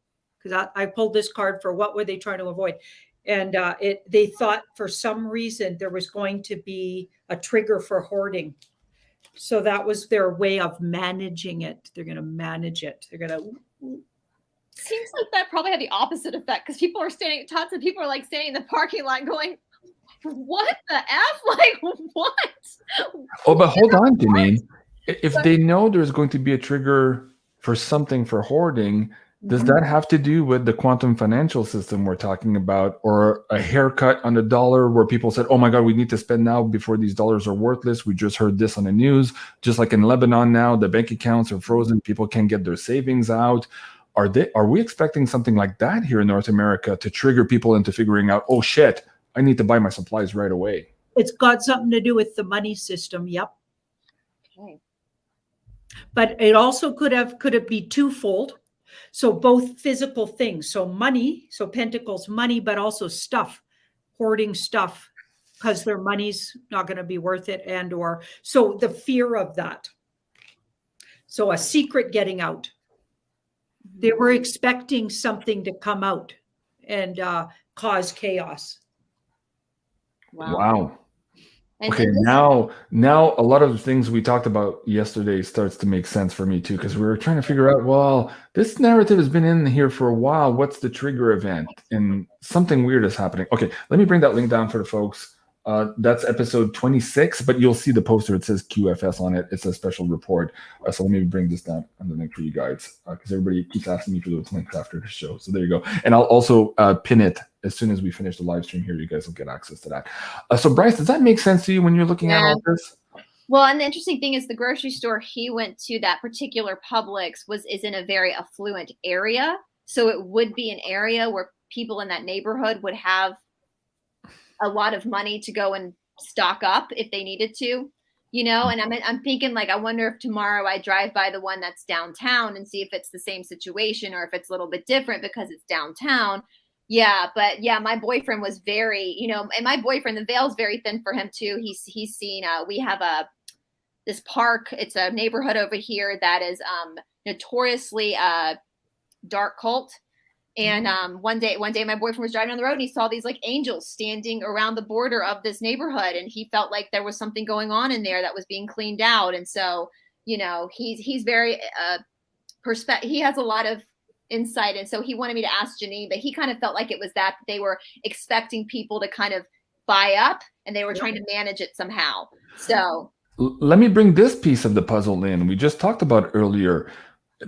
because I pulled this card for what were they trying to avoid. And they thought for some reason there was going to be a trigger for hoarding. So that was their way of managing it. They're going to manage it. They're going to. Seems like that probably had the opposite effect, because people are standing, tons of people are like standing in the parking lot going, what the F? Like, what? Oh, but hold on, Janine. If they know there's going to be a trigger for something for hoarding, does that have to do with the quantum financial system we're talking about, or a haircut on the dollar where people said, oh my God, we need to spend now before these dollars are worthless? We just heard this on the news. Just like in Lebanon now, the bank accounts are frozen. People can't get their savings out. Are we expecting something like that here in North America to trigger people into figuring out, oh shit, I need to buy my supplies right away? It's got something to do with the money system. Yep. Okay. But it also could it be twofold? So both physical things. So money, so pentacles, money, but also stuff, hoarding stuff, because their money's not going to be worth it. And or so the fear of that. So a secret getting out. They were expecting something to come out and cause chaos. Wow. And Okay, now a lot of the things we talked about yesterday starts to make sense for me too, because we were trying to figure out, well, this narrative has been in here for a while. What's the trigger event? And something weird is happening. Okay, let me bring that link down for the folks. That's episode 26, but you'll see the poster. It says QFS on it. It's a special report. So let me bring this down on the link for you guys, because everybody keeps asking me for those links after the show. So there you go. And I'll also pin it as soon as we finish the live stream here. You guys will get access to that. So Bryce, does that make sense to you when you're looking at all this? Well, and the interesting thing is the grocery store he went to, that particular Publix, is in a very affluent area. So it would be an area where people in that neighborhood would have a lot of money to go and stock up if they needed to, you know. And I'm thinking, like, I wonder if tomorrow I drive by the one that's downtown and see if it's the same situation or if it's a little bit different because it's downtown. Yeah, but yeah, my boyfriend was very, you know, and my boyfriend, the veil's very thin for him too. He's seen, we have this park. It's a neighborhood over here that is notoriously dark cult. And one day my boyfriend was driving on the road and he saw these like angels standing around the border of this neighborhood, and he felt like there was something going on in there that was being cleaned out. And so, you know, he's very he has a lot of insight, and so he wanted me to ask Janine, but he kind of felt like it was that they were expecting people to kind of buy up and they were trying to manage it somehow. So let me bring this piece of the puzzle in. We just talked about earlier.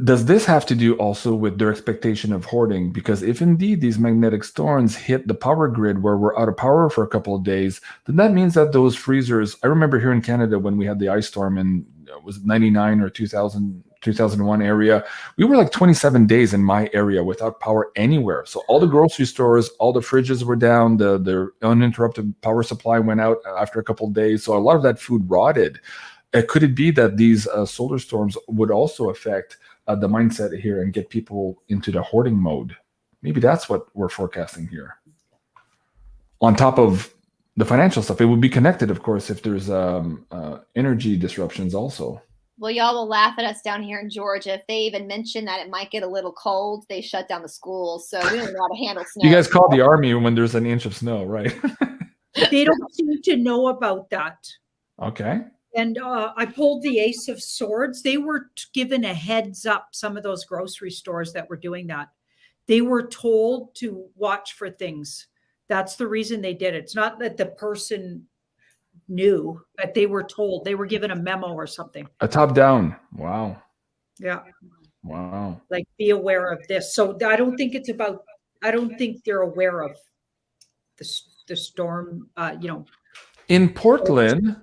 Does this have to do also with their expectation of hoarding? Because if indeed these magnetic storms hit the power grid where we're out of power for a couple of days, then that means that those freezers, I remember here in Canada when we had the ice storm in, was it 99 or 2001 area, we were like 27 days in my area without power anywhere. So all the grocery stores, all the fridges were down, the uninterrupted power supply went out after a couple of days. So a lot of that food rotted. Could it be that these solar storms would also affect the mindset here and get people into the hoarding mode? Maybe that's what we're forecasting here. On top of the financial stuff, it would be connected, of course, if there's energy disruptions also. Well, y'all will laugh at us down here in Georgia. If they even mention that it might get a little cold, they shut down the schools. So we don't know how to handle snow. You guys call the army when there's an inch of snow, right? They don't seem to know about that. Okay. And I pulled the Ace of Swords. They were given a heads up, some of those grocery stores that were doing that. They were told to watch for things. That's the reason they did it. It's not that the person knew, but they were told. They were given a memo or something. A top down. Wow. Yeah. Wow. Like, be aware of this. So I don't think it's about, I don't think they're aware of the storm, you know. In Portland,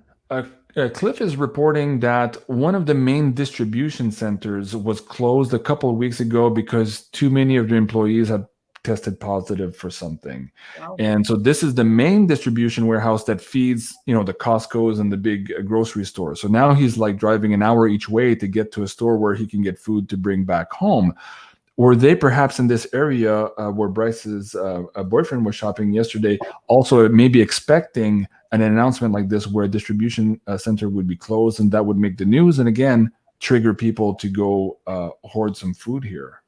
Cliff is reporting that one of the main distribution centers was closed a couple of weeks ago because too many of the employees had tested positive for something. Wow. And so this is the main distribution warehouse that feeds, you know, the Costco's and the big grocery stores. So now he's like driving an hour each way to get to a store where he can get food to bring back home. Were they perhaps in this area where Bryce's boyfriend was shopping yesterday, also maybe expecting an announcement like this where a distribution center would be closed, and that would make the news and again trigger people to go hoard some food here?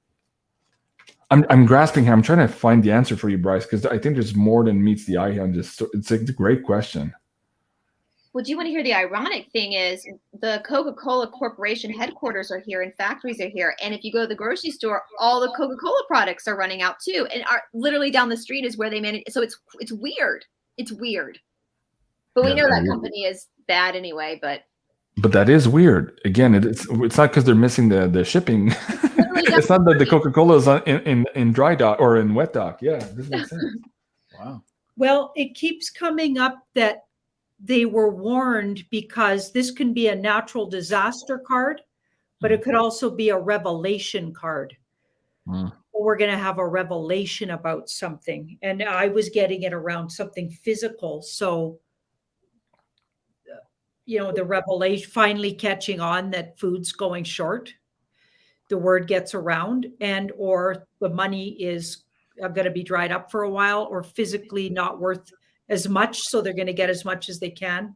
I'm grasping here. I'm trying to find the answer for you, Bryce, because I think there's more than meets the eye here on this. It's a great question. Well, do you want to hear the ironic thing is the Coca-Cola Corporation headquarters are here and factories are here. And if you go to the grocery store, all the Coca-Cola products are running out too. And are literally down the street is where they manage. So it's weird. It's weird. But we know that company is bad anyway, but that is weird. Again, it's not because they're missing the shipping. It's not that the Coca-Cola is in dry dock or in wet dock. Yeah, this makes sense. Wow. Well, it keeps coming up that they were warned because this can be a natural disaster card, but it could also be a revelation card. We're going to have a revelation about something. And I was getting it around something physical. So, you know, the revelation finally catching on that food's going short, the word gets around, and or the money is going to be dried up for a while or physically not worth as much, so they're going to get as much as they can.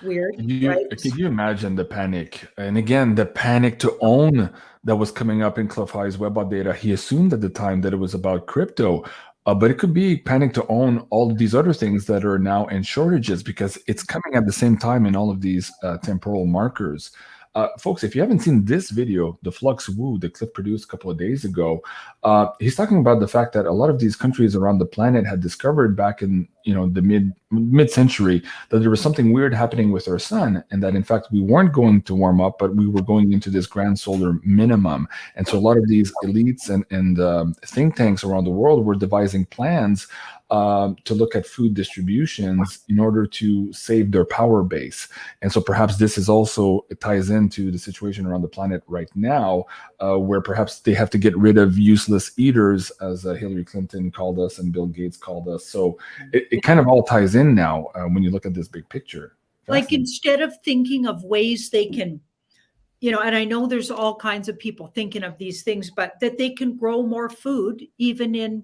Weird, right? Could you imagine the panic? And again, the panic to own that was coming up in Cliff High's Webbot data. He assumed at the time that it was about crypto, but it could be panic to own all of these other things that are now in shortages because it's coming at the same time in all of these temporal markers. Folks, if you haven't seen this video, the Flux Wu that Cliff produced a couple of days ago, he's talking about the fact that a lot of these countries around the planet had discovered back in the mid-century that there was something weird happening with our sun, and that in fact we weren't going to warm up, but we were going into this grand solar minimum. And so a lot of these elites and think tanks around the world were devising plans to look at food distributions in order to save their power base. And so perhaps this is also, it ties into the situation around the planet right now, where perhaps they have to get rid of useless eaters, as Hillary Clinton called us and Bill Gates called us. So it kind of all ties in now when you look at this big picture. Like, instead of thinking of ways they can, and I know there's all kinds of people thinking of these things, but that they can grow more food even in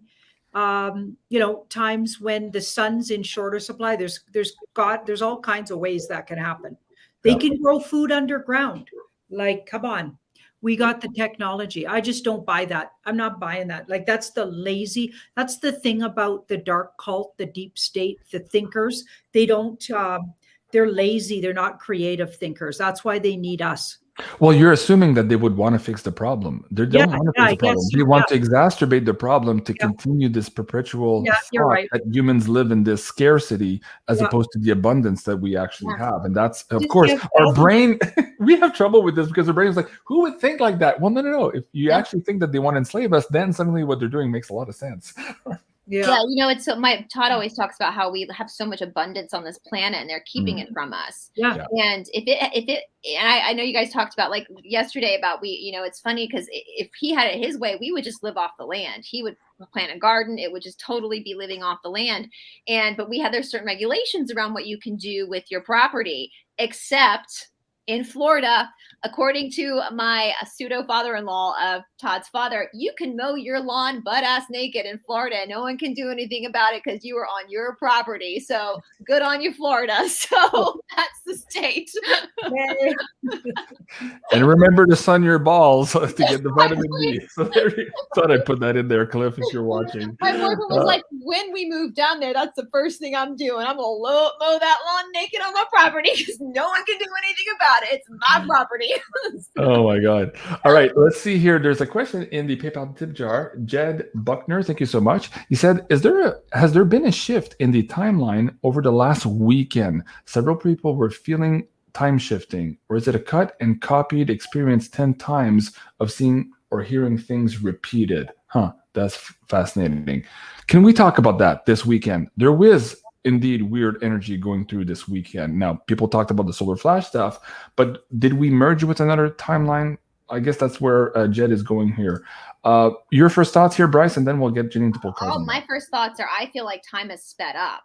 times when the sun's in shorter supply. There's all kinds of ways that can happen. They can grow food underground. Like, come on, we got the technology. I just don't buy that. I'm not buying that. Like, that's the thing about the dark cult, the deep state, the thinkers. They don't, they're lazy. They're not creative thinkers. That's why they need us. Well, you're assuming that they would want to fix the problem. They don't want to fix the problem. They want to exacerbate the problem to continue this perpetual thought that humans live in this scarcity as opposed to the abundance that we actually have. And that's, of course, our brain, we have trouble with this because our brain is like, who would think like that? Well, no. If you actually think that they want to enslave us, then suddenly what they're doing makes a lot of sense. Yeah, it's so Todd always talks about how we have so much abundance on this planet and they're keeping it from us. Yeah. And and I know you guys talked about like yesterday about it's funny because if he had it his way, we would just live off the land. He would plant a garden. It would just totally be living off the land. But there's certain regulations around what you can do with your property, except in Florida, according to my pseudo father-in-law of Todd's father, you can mow your lawn butt-ass naked in Florida. No one can do anything about it because you are on your property. So good on you, Florida. So that's the state. And remember to sun your balls to get the vitamin D. So thought I'd put that in there, Cliff, if you're watching. My boyfriend was like, when we move down there, that's the first thing I'm doing. I'm going to mow that lawn naked on my property because no one can do anything about about it. It's my property. Oh my God. All right, let's see here. There's a question in the PayPal tip jar. Jed Buckner, thank you so much. He said, has there been a shift in the timeline over the last weekend? Several people were feeling time shifting, or is it a cut and copied experience 10 times of seeing or hearing things repeated? That's fascinating. Can we talk about that this weekend? There was indeed weird energy going through this weekend. Now, people talked about the solar flash stuff, but did we merge with another timeline? I guess that's where Jed is going here. Your first thoughts here, Bryce, and then we'll get Janine to pull cards. My first thoughts are, I feel like time has sped up.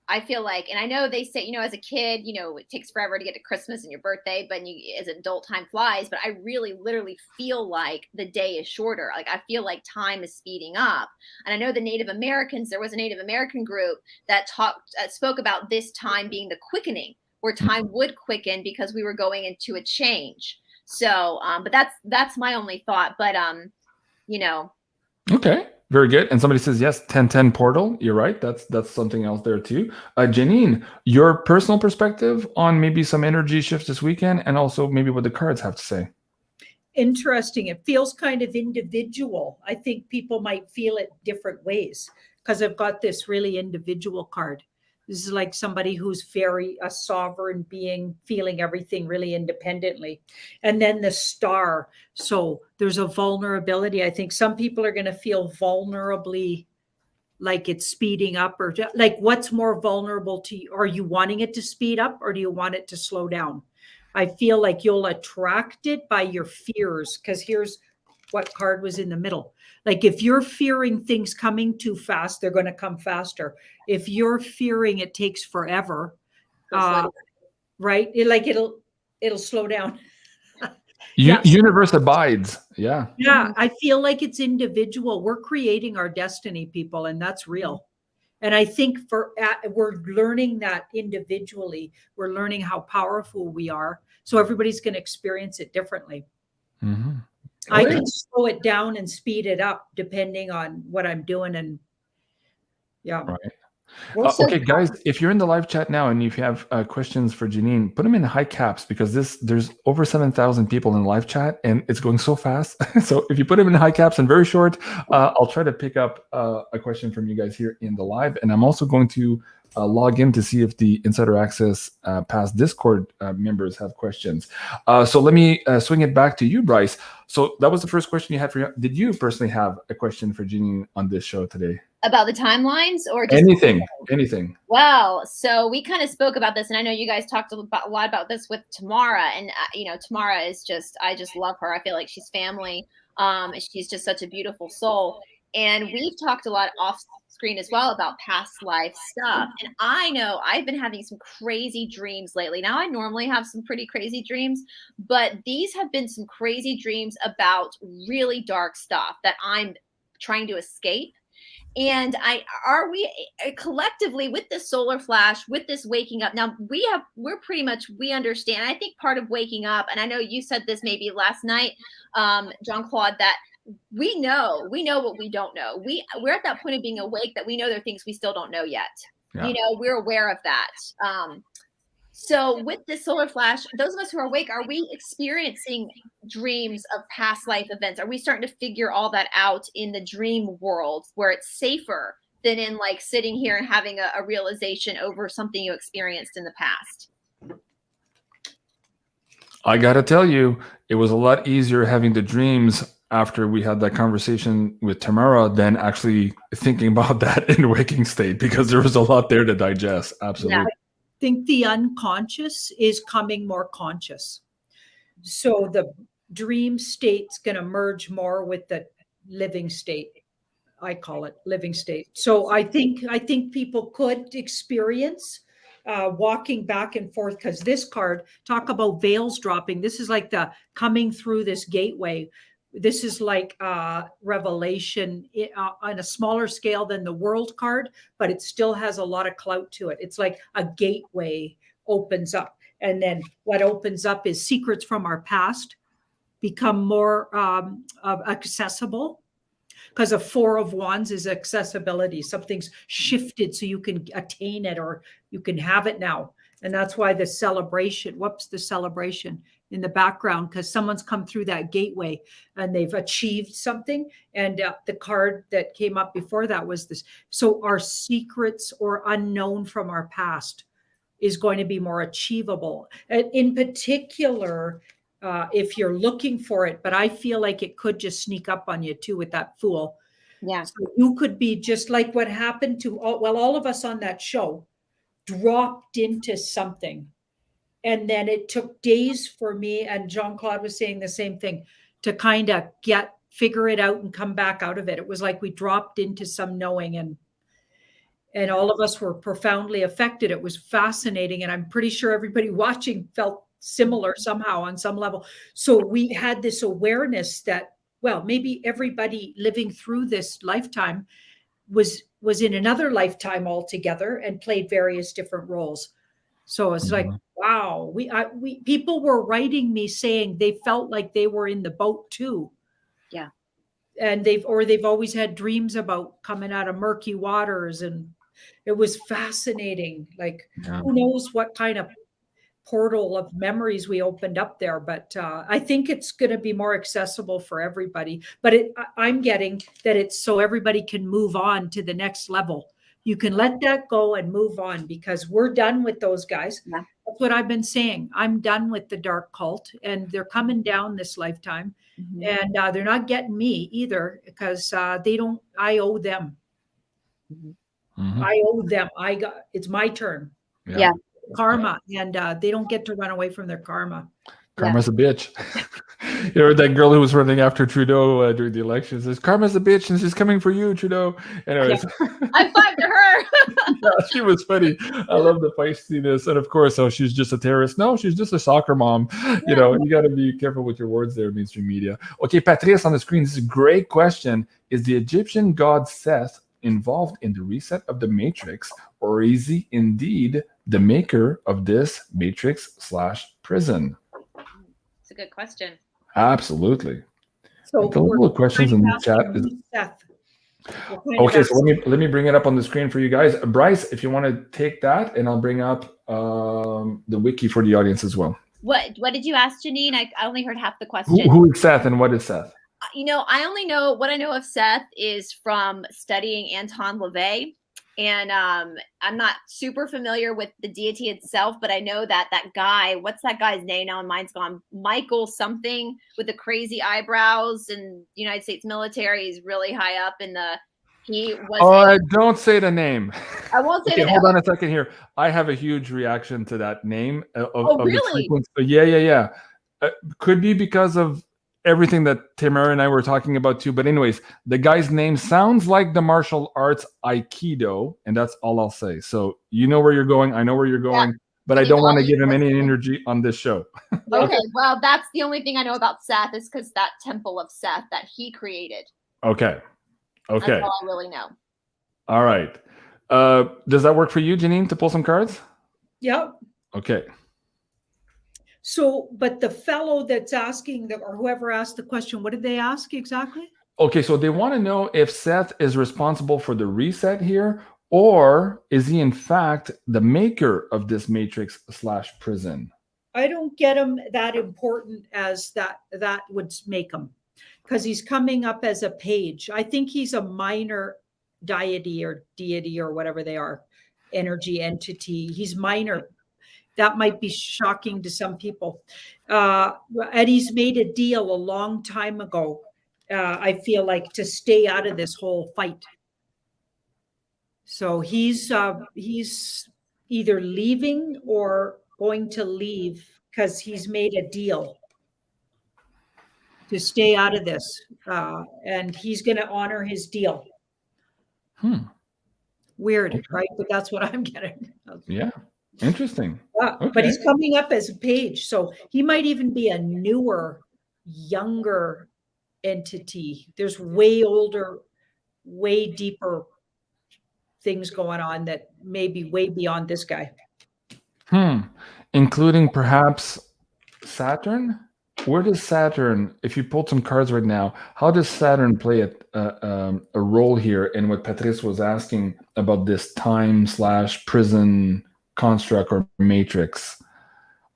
I feel like, and I know they say, as a kid, it takes forever to get to Christmas and your birthday, but as an adult, time flies. But I really literally feel like the day is shorter. Like, I feel like time is speeding up. And I know the Native Americans, there was a Native American group that spoke about this time being the quickening, where time would quicken because we were going into a change. So, but that's my only thought. But, Okay. Very good. And somebody says, yes, 1010 portal. You're right. That's something else there too. Janine, your personal perspective on maybe some energy shifts this weekend, and also maybe what the cards have to say. Interesting. It feels kind of individual. I think people might feel it different ways because I've got this really individual card. This is like somebody who's a sovereign being, feeling everything really independently. And then the star. So there's a vulnerability. I think some people are going to feel vulnerably like it's speeding up, or like, what's more vulnerable to you? Are you wanting it to speed up, or do you want it to slow down? I feel like you'll attract it by your fears, because here's what card was in the middle. Like, if you're fearing things coming too fast, they're going to come faster. If you're fearing it takes forever, right? It'll slow down. Universe abides. Yeah. Yeah. I feel like it's individual. We're creating our destiny, people, and that's real. And I think we're learning that individually. We're learning how powerful we are. So everybody's going to experience it differently. Mm-hmm. I can slow it down and speed it up depending on what I'm doing. And yeah. Right. Okay, guys, if you're in the live chat now and if you have questions for Janine, put them in high caps, because there's over 7,000 people in the live chat and it's going so fast. So if you put them in high caps and very short, I'll try to pick up a question from you guys here in the live. And I'm also going to log in to see if the Insider Access past Discord members have questions. So let me swing it back to you, Bryce. So that was the first question you had for you. Did you personally have a question for Janine on this show today? About the timelines, or just anything? Well, so we kind of spoke about this, and I know you guys talked a lot about this with Tamara, and Tamara is I just love her. I feel like she's family. She's just such a beautiful soul, and we've talked a lot off screen as well about past life stuff. And I know I've been having some crazy dreams lately. Now, I normally have some pretty crazy dreams, but these have been some crazy dreams about really dark stuff that I'm trying to escape. And we collectively, with this solar flash, with this waking up, now we understand. I think part of waking up, and I know you said this maybe last night, Jean-Claude, that we know what we don't know. We're at that point of being awake that we know there are things we still don't know yet. Yeah. We're aware of that. So with this solar flash, those of us who are awake, are we experiencing dreams of past life events? Are we starting to figure all that out in the dream world, where it's safer than in like sitting here and having a realization over something you experienced in the past? I got to tell you, it was a lot easier having the dreams after we had that conversation with Tamara than actually thinking about that in the waking state, because there was a lot there to digest. Absolutely. Yeah. I think the unconscious is coming more conscious. So the dream state's going to merge more with the living state. I call it living state. So I think people could experience walking back and forth, because this card, talk about veils dropping. This is like the coming through this gateway. This is like revelation on a smaller scale than the world card, but it still has a lot of clout to it. It's like a gateway opens up. And then what opens up is secrets from our past become more accessible, because a Four of Wands is accessibility. Something's shifted so you can attain it, or you can have it now. And that's why the celebration, the celebration in the background, because someone's come through that gateway and they've achieved something. And the card that came up before that was this. So our secrets or unknown from our past is going to be more achievable. In particular, if you're looking for it, but I feel like it could just sneak up on you too with that Fool. Yeah. So you could be just like what happened to all of us on that show dropped into something. And then it took days for me, and Jean-Claude was saying the same thing, to kind of figure it out and come back out of it. It was like we dropped into some knowing, and all of us were profoundly affected. It was fascinating. And I'm pretty sure everybody watching felt similar somehow on some level. So we had this awareness that, well, maybe everybody living through this lifetime was in another lifetime altogether and played various different roles. So it's like, wow, we people were writing me saying they felt like they were in the boat too. Yeah. And they've always had dreams about coming out of murky waters, and it was fascinating. Like, who knows what kind of portal of memories we opened up there, but I think it's going to be more accessible for everybody. But I'm getting that it's so everybody can move on to the next level. You can let that go and move on, because we're done with those guys. Yeah. That's what I've been saying. I'm done with the dark cult, and they're coming down this lifetime. And they're not getting me either, because they don't. I owe them. I owe them. It's my turn. Yeah. Karma, and they don't get to run away from their karma. Karma's a bitch. You know, that girl who was running after Trudeau during the election says, "Karma's a bitch, and she's coming for you, Trudeau." Anyways, I fight to her. yeah, she was funny. I love the feistiness, and of course, she's just a terrorist. No, she's just a soccer mom. You know, you got to be careful with your words there, mainstream media. Okay, Patrice on the screen. This is a great question. Is the Egyptian god Seth involved in the reset of the Matrix, or is he indeed the maker of this Matrix/prison? It's a good question. Absolutely. So a couple of questions in the chat. Seth. Okay, so let me bring it up on the screen for you guys. Bryce, if you want to take that, and I'll bring up the wiki for the audience as well. What did you ask, Janine? I only heard half the question. Who is Seth, and what is Seth? You know, I only know what I know of Seth is from studying Anton LaVey. And I'm not super familiar with the deity itself, but I know that guy, what's that guy's name now? Mine's gone. Michael something with the crazy eyebrows and United States military. He's really high up in the, he was. Don't say the name. I won't say the name. Hold on a second here. I have a huge reaction to that name. Really? Yeah. Could be because of everything that Tamara and I were talking about too. But anyways, the guy's name sounds like the martial arts Aikido, and that's all I'll say. So you know where you're going. I know where you're going, but I don't want to give him any energy on this show. Okay, well, that's the only thing I know about Seth is because that temple of Seth that he created. Okay. That's all I really know. All right. Does that work for you, Janine, to pull some cards? Yep. Okay. So, but the fellow that's asking, or whoever asked the question, what did they ask exactly? Okay, so they want to know if Seth is responsible for the reset here, or is he in fact the maker of this Matrix/prison? I don't get him that important as that would make him, because he's coming up as a page. I think he's a minor deity or whatever they are, energy entity. He's minor. That might be shocking to some people. And he's made a deal a long time ago, I feel like, to stay out of this whole fight. So he's either leaving or going to leave, because he's made a deal to stay out of this. And he's going to honor his deal. Weird, okay. Right? But that's what I'm getting. Yeah. Interesting. Okay. But he's coming up as a page. So he might even be a newer, younger entity. There's way older, way deeper things going on that may be way beyond this guy. Including perhaps Saturn? Where does Saturn, if you pulled some cards right now, how does Saturn play a role here in what Patrice was asking about this time/prison construct or matrix?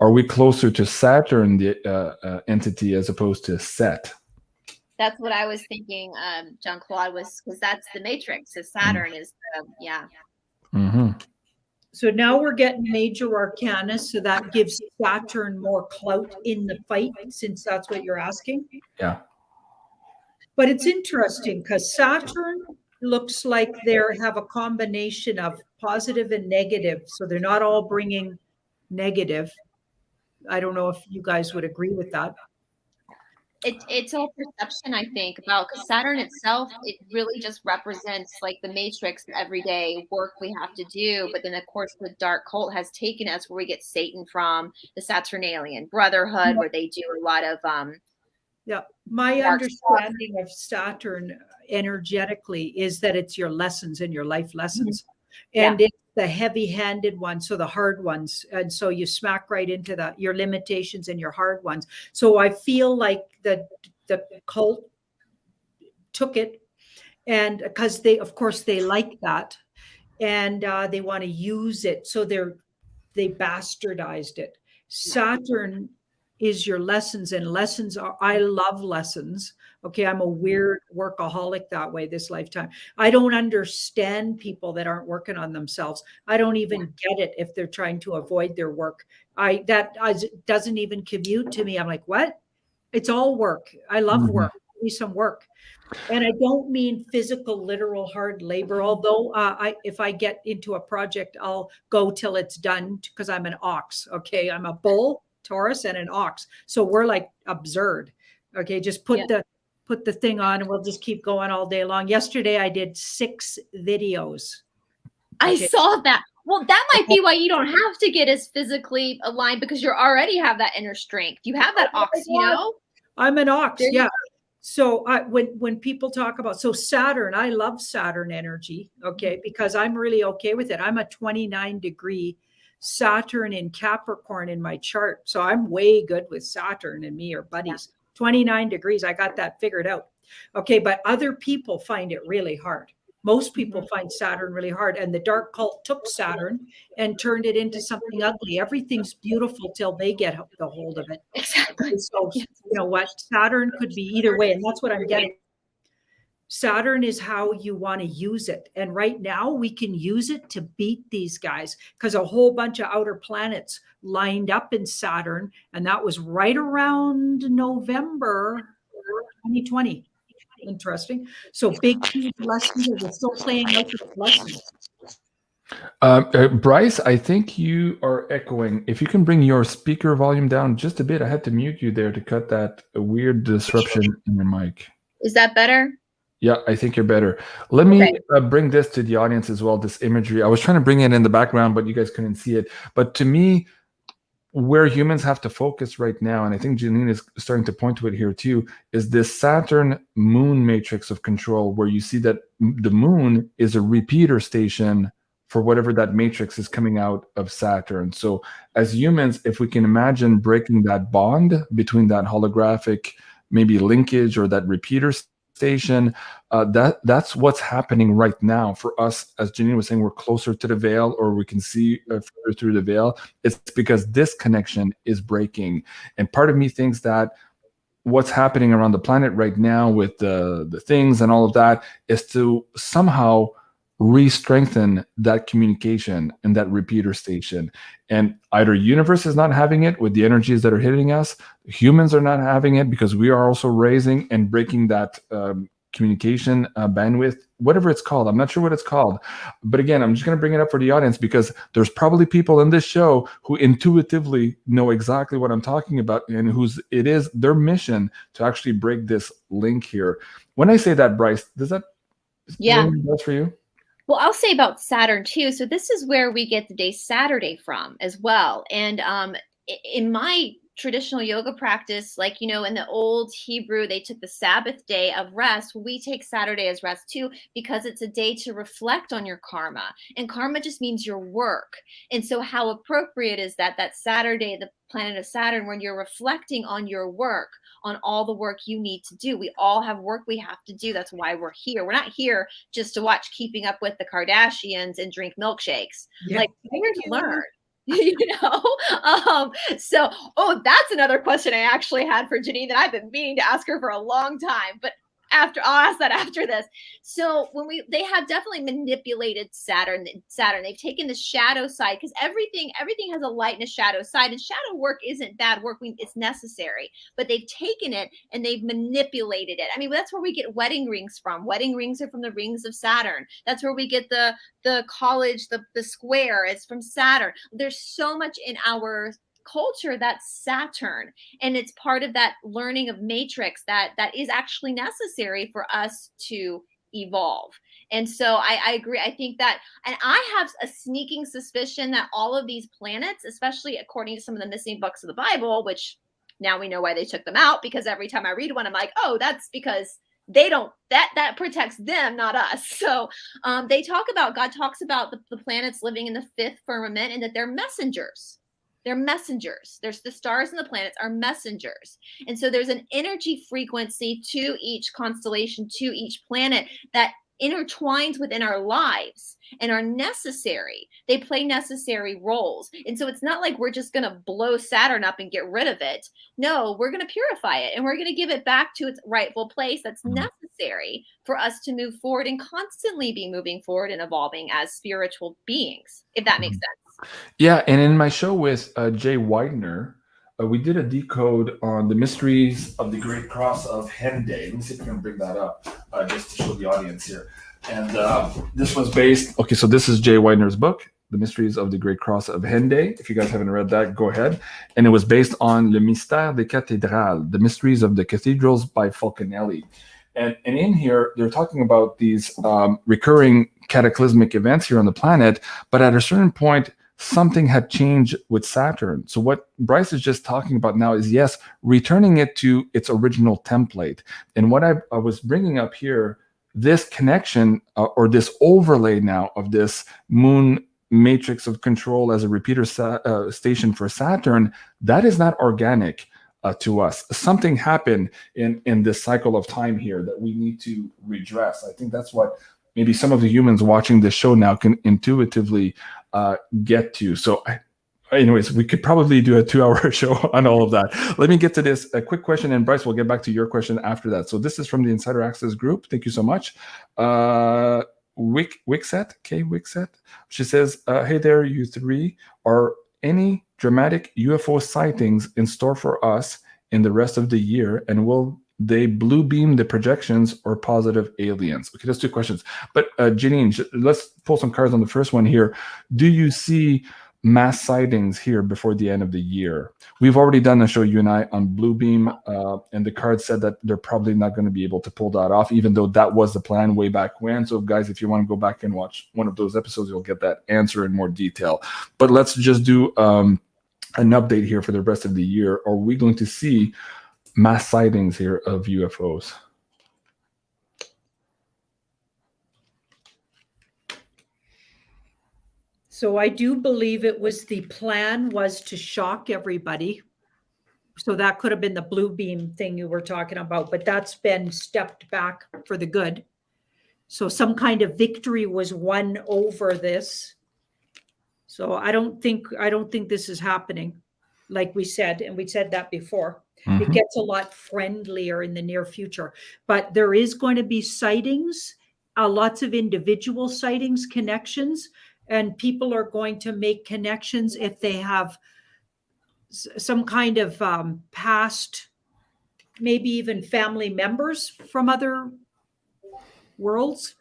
Are we closer to Saturn, the entity, as opposed to Set? That's what I was thinking, Jean-Claude, was because that's the matrix. So Saturn is the, yeah. Mm-hmm. So now we're getting major arcana, so that gives Saturn more clout in the fight, since that's what you're asking. Yeah. But it's interesting because Saturn looks like they have a combination of positive and negative. So they're not all bringing negative. I don't know if you guys would agree with that. It's all perception, I think, about, because Saturn itself, it really just represents like the matrix, everyday work we have to do. But then, of course, the dark cult has taken us where we get Satan from, the Saturnalian Brotherhood, where they do a lot of yeah. My understanding of Saturn energetically is that it's your lessons and your life lessons. And it's the heavy-handed ones, so the hard ones. And so you smack right into your limitations and your hard ones. So I feel like the cult took it, and because of course they like that, and they want to use it. So they bastardized it. Saturn is your lessons, and lessons are, I love lessons. Okay, I'm a weird workaholic that way this lifetime. I don't understand people that aren't working on themselves. I don't even get it if they're trying to avoid their work. That doesn't even commute to me. I'm like, what? It's all work. I love work. Give me some work. And I don't mean physical, literal, hard labor. Although if I get into a project, I'll go till it's done, because I'm an ox. Okay, I'm a bull, Taurus, and an ox. So we're like absurd. Okay, just put the thing on, and we'll just keep going all day long. Yesterday, I did 6 videos. I saw that. Well, that might be why you don't have to get as physically aligned, because you already have that inner strength. You have that ox, you know? I'm an ox, yeah. So when people talk about, so Saturn, I love Saturn energy, okay, because I'm really okay with it. I'm a 29-degree Saturn in Capricorn in my chart. So I'm way good with Saturn, and me are buddies. 29 degrees, I got that figured out. Okay, but other people find it really hard. Most people find Saturn really hard, and the dark cult took Saturn and turned it into something ugly. Everything's beautiful till they get the hold of it. Exactly. So you know what? Saturn could be either way, and that's what I'm getting. Saturn is how you want to use it. And right now we can use it to beat these guys, because a whole bunch of outer planets lined up in Saturn. And that was right around November 2020. Interesting. So big, huge lessons. We're still playing out the lessons. Bryce, I think you are echoing. If you can bring your speaker volume down just a bit. I had to mute you there to cut that weird disruption in your mic. Is that better? Yeah, I think you're better. Let me bring this to the audience as well, this imagery. I was trying to bring it in the background, but you guys couldn't see it. But to me, where humans have to focus right now, and I think Janine is starting to point to it here too, is this Saturn moon matrix of control, where you see that the moon is a repeater station for whatever that matrix is coming out of Saturn. So as humans, if we can imagine breaking that bond between that holographic maybe linkage or that repeater station, that's what's happening right now for us. As Janine was saying, we're closer to the veil, or we can see further through the veil. It's because this connection is breaking. And part of me thinks that what's happening around the planet right now with the things and all of that is to somehow re-strengthen that communication and that repeater station. And either universe is not having it with the energies that are hitting us, humans are not having it because we are also raising and breaking that communication bandwidth, whatever it's called. I'm not sure what it's called. But again, I'm just going to bring it up for the audience because there's probably people in this show who intuitively know exactly what I'm talking about and it is their mission to actually break this link here. When I say that, Bryce, does that that's for you? Well, I'll say about Saturn too. So this is where we get the day Saturday from as well. And in my traditional yoga practice, like, you know, in the old Hebrew, they took the Sabbath day of rest. We take Saturday as rest too, because it's a day to reflect on your karma. And karma just means your work. And so how appropriate is that Saturday, the planet of Saturn, when you're reflecting on your work, on all the work you need to do. We all have work we have to do. That's why we're here. We're not here just to watch Keeping Up with the Kardashians and drink milkshakes. Yeah. Like, we're here to learn. You know, so, oh, that's another question I actually had for Janine that I've been meaning to ask her for a long time, but I'll ask that after this. So when they have definitely manipulated Saturn, they've taken the shadow side, because everything has a light and a shadow side, and shadow work isn't bad work. It's necessary, but they've taken it and they've manipulated it. I mean, that's where we get wedding rings from. Wedding rings are from the rings of Saturn. That's where we get the college, the square. It's from Saturn. There's so much in our culture that's Saturn, and it's part of that learning of matrix that is actually necessary for us to evolve. And so I agree. I think that, and I have a sneaking suspicion that all of these planets, especially according to some of the missing books of the Bible, which now we know why they took them out, because every time I read one, I'm like, oh, that's because they don't, that protects them, not us. So God talks about the planets living in the fifth firmament, and that they're messengers. They're messengers. There's the stars and the planets are messengers. And so there's an energy frequency to each constellation, to each planet, that intertwines within our lives and are necessary. They play necessary roles. And so it's not like we're just going to blow Saturn up and get rid of it. No, we're going to purify it, and we're going to give it back to its rightful place that's necessary for us to move forward and constantly be moving forward and evolving as spiritual beings, if that makes sense. Yeah, and in my show with Jay Widener, we did a decode on the mysteries of the Great Cross of Henday. Let me see if I can bring that up just to show the audience here. And this was based, okay, so this is Jay Widener's book, The Mysteries of the Great Cross of Henday. If you guys haven't read that, go ahead. And it was based on Le Mystère des Cathédrales, The Mysteries of the Cathedrals by Falconelli. And in here, they're talking about these recurring cataclysmic events here on the planet, but at a certain point, something had changed with Saturn. So what Bryce is just talking about now is, yes, returning it to its original template. And what I was bringing up here, this connection or this overlay now of this moon matrix of control as a repeater station for Saturn, that is not organic to us. Something happened in this cycle of time here that we need to redress. I think that's what maybe some of the humans watching this show now can intuitively get to. So anyways, we could probably do a 2-hour show on all of that. Let me get to this, a quick question, and Bryce, we'll get back to your question after that. So this is from the Insider Access group. Thank you so much. Wixet. She says, hey there, you three. Are any dramatic UFO sightings in store for us in the rest of the year? And will they blue beam the projections or positive aliens? Okay, that's 2 questions. But Janine, let's pull some cards on the first one here. Do you see mass sightings here before the end of the year? We've already done a show, you and I, on blue beam, and the card said that they're probably not going to be able to pull that off, even though that was the plan way back when. So guys, if you want to go back and watch one of those episodes, you'll get that answer in more detail. But let's just do an update here for the rest of the year. Are we going to see mass sightings here of UFOs? So I do believe it was the plan was to shock everybody. So that could have been the blue beam thing you were talking about, but that's been stepped back for the good. So some kind of victory was won over this. So I don't think this is happening, like we said, and we said that before. Mm-hmm. It gets a lot friendlier in the near future, but there is going to be sightings, lots of individual sightings, connections, and people are going to make connections if they have some kind of past, maybe even family members from other worlds,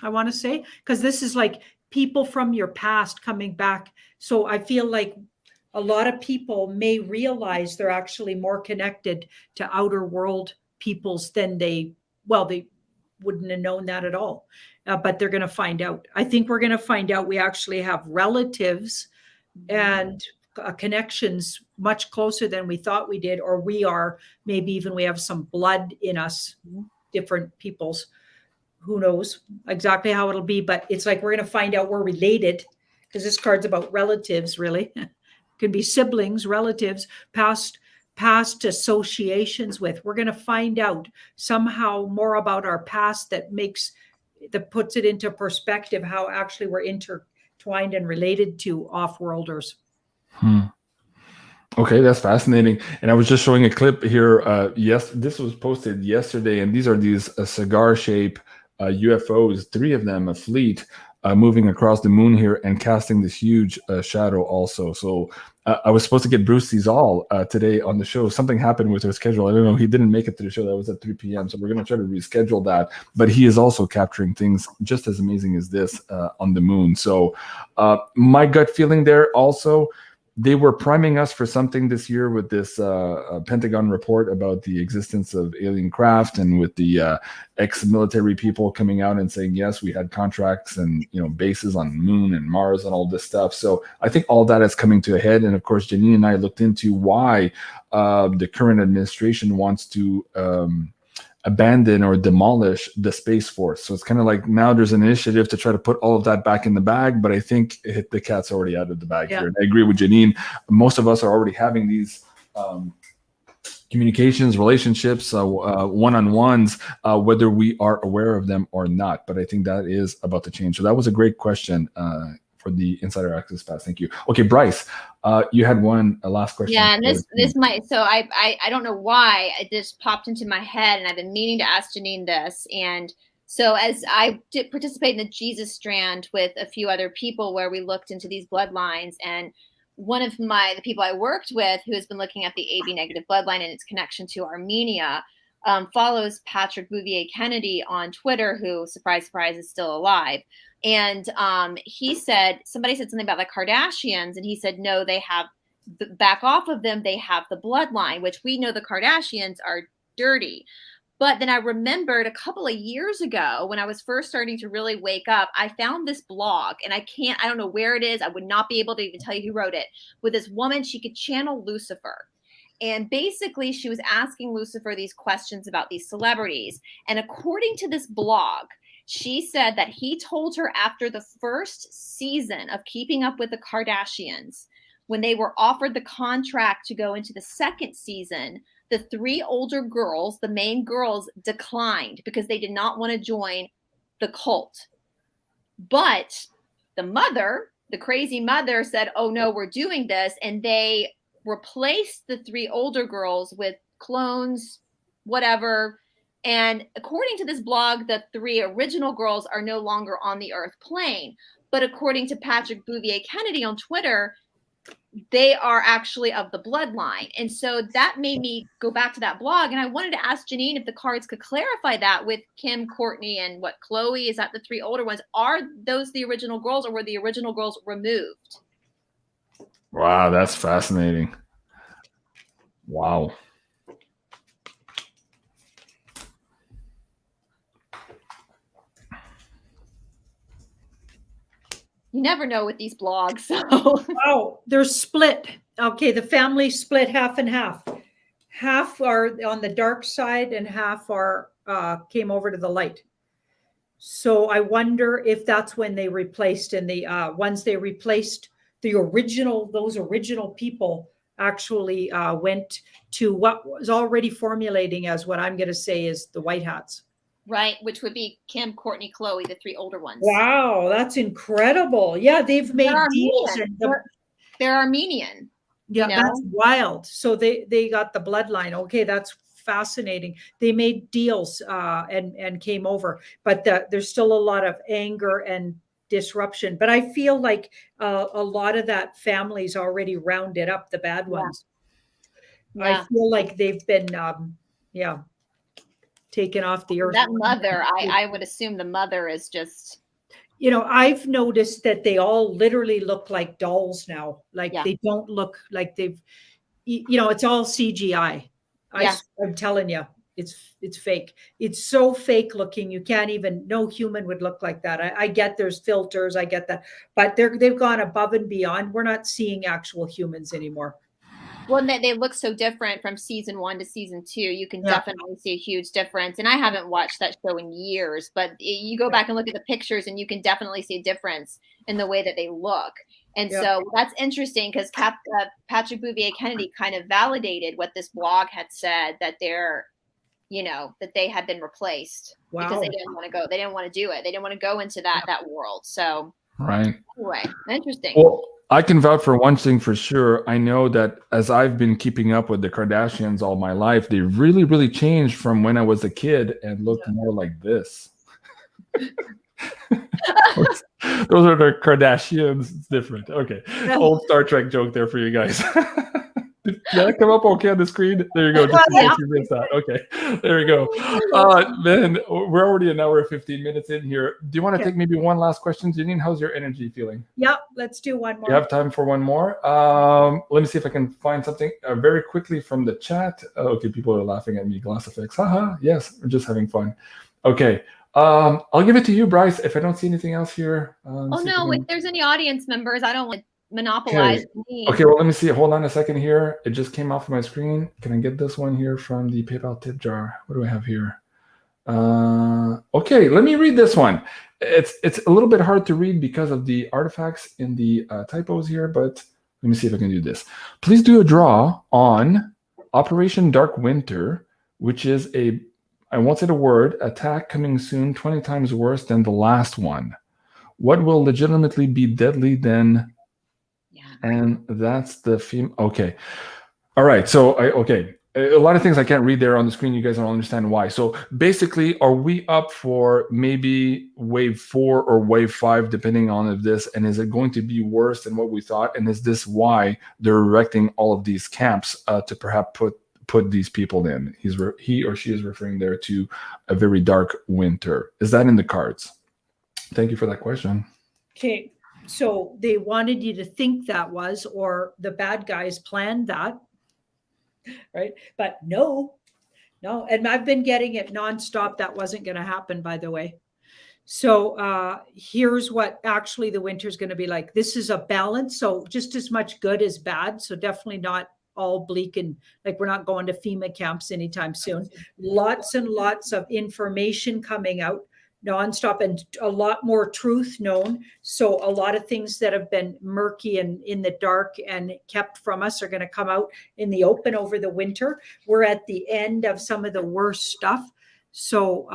I want to say, because this is like people from your past coming back. So I feel like a lot of people may realize they're actually more connected to outer world peoples than they wouldn't have known that at all. But they're going to find out. I think we're going to find out we actually have relatives and connections much closer than we thought we did, or we are, maybe even we have some blood in us, different peoples. Who knows exactly how it'll be, but it's like we're going to find out we're related, because this card's about relatives, really. Could be siblings, relatives, past associations with. We're going to find out somehow more about our past that puts it into perspective how actually we're intertwined and related to off-worlders. Okay, that's fascinating. And I was just showing a clip here. Yes, this was posted yesterday, and these are these cigar-shaped UFOs, 3 of them, a fleet, moving across the moon here and casting this huge shadow also. So I was supposed to get Bruce these all today on the show. Something happened with her schedule. I don't know. He didn't make it to the show. That was at 3 p.m. So we're going to try to reschedule that. But he is also capturing things just as amazing as this on the moon. So my gut feeling there also, they were priming us for something this year with this Pentagon report about the existence of alien craft, and with the ex-military people coming out and saying, yes, we had contracts and bases on the moon and Mars and all this stuff. So I think all that is coming to a head. And of course, Janine and I looked into why the current administration wants to abandon or demolish the Space Force. So it's kind of like now there's an initiative to try to put all of that back in the bag, but I think the cat's already out of the bag here. And I agree with Janine. Most of us are already having these communications, relationships, one-on-ones, whether we are aware of them or not. But I think that is about to change. So that was a great question for the Insider Access Pass. Thank you. Okay, Bryce, you had a last question. Yeah, and this might, so I don't know why it just popped into my head, and I've been meaning to ask Janine this. And so as I did participate in the Jesus Strand with a few other people where we looked into these bloodlines, and one of the people I worked with who has been looking at the AB negative bloodline and its connection to Armenia follows Patrick Bouvier Kennedy on Twitter, who, surprise, surprise, is still alive. And he said, somebody said something about the Kardashians, and he said, no, they have, back off of them, they have the bloodline, which we know the Kardashians are dirty. But then I remembered a couple of years ago when I was first starting to really wake up, I found this blog, and I don't know where it is. I would not be able to even tell you who wrote it, with this woman. She could channel Lucifer. And basically she was asking Lucifer these questions about these celebrities. And according to this blog, she said that he told her after the first season of Keeping Up with the Kardashians, when they were offered the contract to go into the second season, the 3 older girls, the main girls, declined because they did not want to join the cult. But the mother, the crazy mother, said, oh no, we're doing this. And they replaced the 3 older girls with clones, whatever. And according to this blog, the 3 original girls are no longer on the Earth plane. But according to Patrick Bouvier Kennedy on Twitter, they are actually of the bloodline. And so that made me go back to that blog. And I wanted to ask Janine if the cards could clarify that with Kim, Courtney, and Chloe. Is that the 3 older ones? Are those the original girls, or were the original girls removed? Wow, that's fascinating. Wow. You never know with these blogs. So. Oh, they're split. Okay, the family split half and half. Half are on the dark side and half are came over to the light. So I wonder if that's when they replaced, and the ones they replaced, those original people actually went to what was already formulating as what I'm going to say is the White Hats. Right, which would be Kim, Courtney, Chloe, the 3 older ones. Wow, that's incredible. Yeah, they've made deals. They're Armenian. Yeah, that's wild. So they got the bloodline. Okay, that's fascinating. They made deals and came over, but there's still a lot of anger and disruption. But I feel like a lot of that family's already rounded up, the bad ones. Yeah. I feel like they've been, taken off the earth. That mother, I would assume the mother is just... I've noticed that they all literally look like dolls now. Like they don't look like they've, it's all CGI. I'm telling you, it's fake. It's so fake looking. You can't even, no human would look like that. I get there's filters, I get that, but they've gone above and beyond. We're not seeing actual humans anymore. Well, they look so different from season 1 to season 2. You can definitely see a huge difference. And I haven't watched that show in years, but you go back and look at the pictures and you can definitely see a difference in the way that they look. And so that's interesting because Patrick Bouvier Kennedy kind of validated what this blog had said, that they're, you know, that they had been replaced because they didn't want to go. They didn't want to do it. They didn't want to go into that world. So anyway, interesting. Well, I can vouch for one thing for sure. I know that as I've been keeping up with the Kardashians all my life, they really, really changed from when I was a kid and looked more like this. Those are the Kardashians. It's different. Okay. Old Star Trek joke there for you guys. Did that come up okay on the screen? There you go. Just in case you missed that. Okay. There you go. Man, we're already an hour and 15 minutes in here. Do you want to take maybe one last question, Janine? How's your energy feeling? Yeah, let's do one more. You have time for one more? Let me see if I can find something very quickly from the chat. Okay, people are laughing at me. Glass effects. Haha. Yes, we're just having fun. Okay. I'll give it to you, Bryce, if I don't see anything else here. Oh no, if there's any audience members, I don't want to monopolize me. Okay, well, let me see. Hold on a second here. It just came off my screen. Can I get this one here from the PayPal tip jar? What do I have here? Okay, let me read this one. It's a little bit hard to read because of the artifacts in the typos here, but let me see if I can do this. Please do a draw on Operation Dark Winter, which is a, I won't say the word, attack coming soon, 20 times worse than the last one. What will legitimately be deadly then? And that's the theme. Okay. All right. So, okay. A lot of things I can't read there on the screen. You guys don't understand why. So basically, are we up for maybe wave 4 or wave 5, depending on if this, and is it going to be worse than what we thought? And is this why they're erecting all of these camps to perhaps put these people in? He or she is referring there to a very dark winter. Is that in the cards? Thank you for that question. Okay. So they wanted you to think that was, or the bad guys planned that, right? But no. And I've been getting it nonstop. That wasn't going to happen, by the way. So here's what actually the winter is going to be like. This is a balance. So just as much good as bad. So definitely not all bleak and like we're not going to FEMA camps anytime soon. Lots and lots of information coming out nonstop and a lot more truth known. So a lot of things that have been murky and in the dark and kept from us are going to come out in the open over the winter. We're at the end of some of the worst stuff. So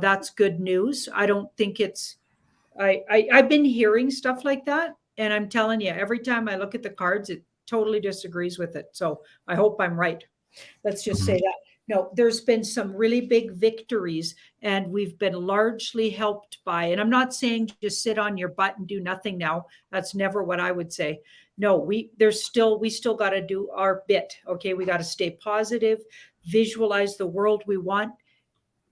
that's good news. I don't think it's, I've been hearing stuff like that. And I'm telling you, every time I look at the cards, it totally disagrees with it. So I hope I'm right. Let's just say that. No, there's been some really big victories and we've been largely helped by, and I'm not saying just sit on your butt and do nothing now. That's never what I would say. No, we still got to do our bit. Okay. We got to stay positive, visualize the world we want.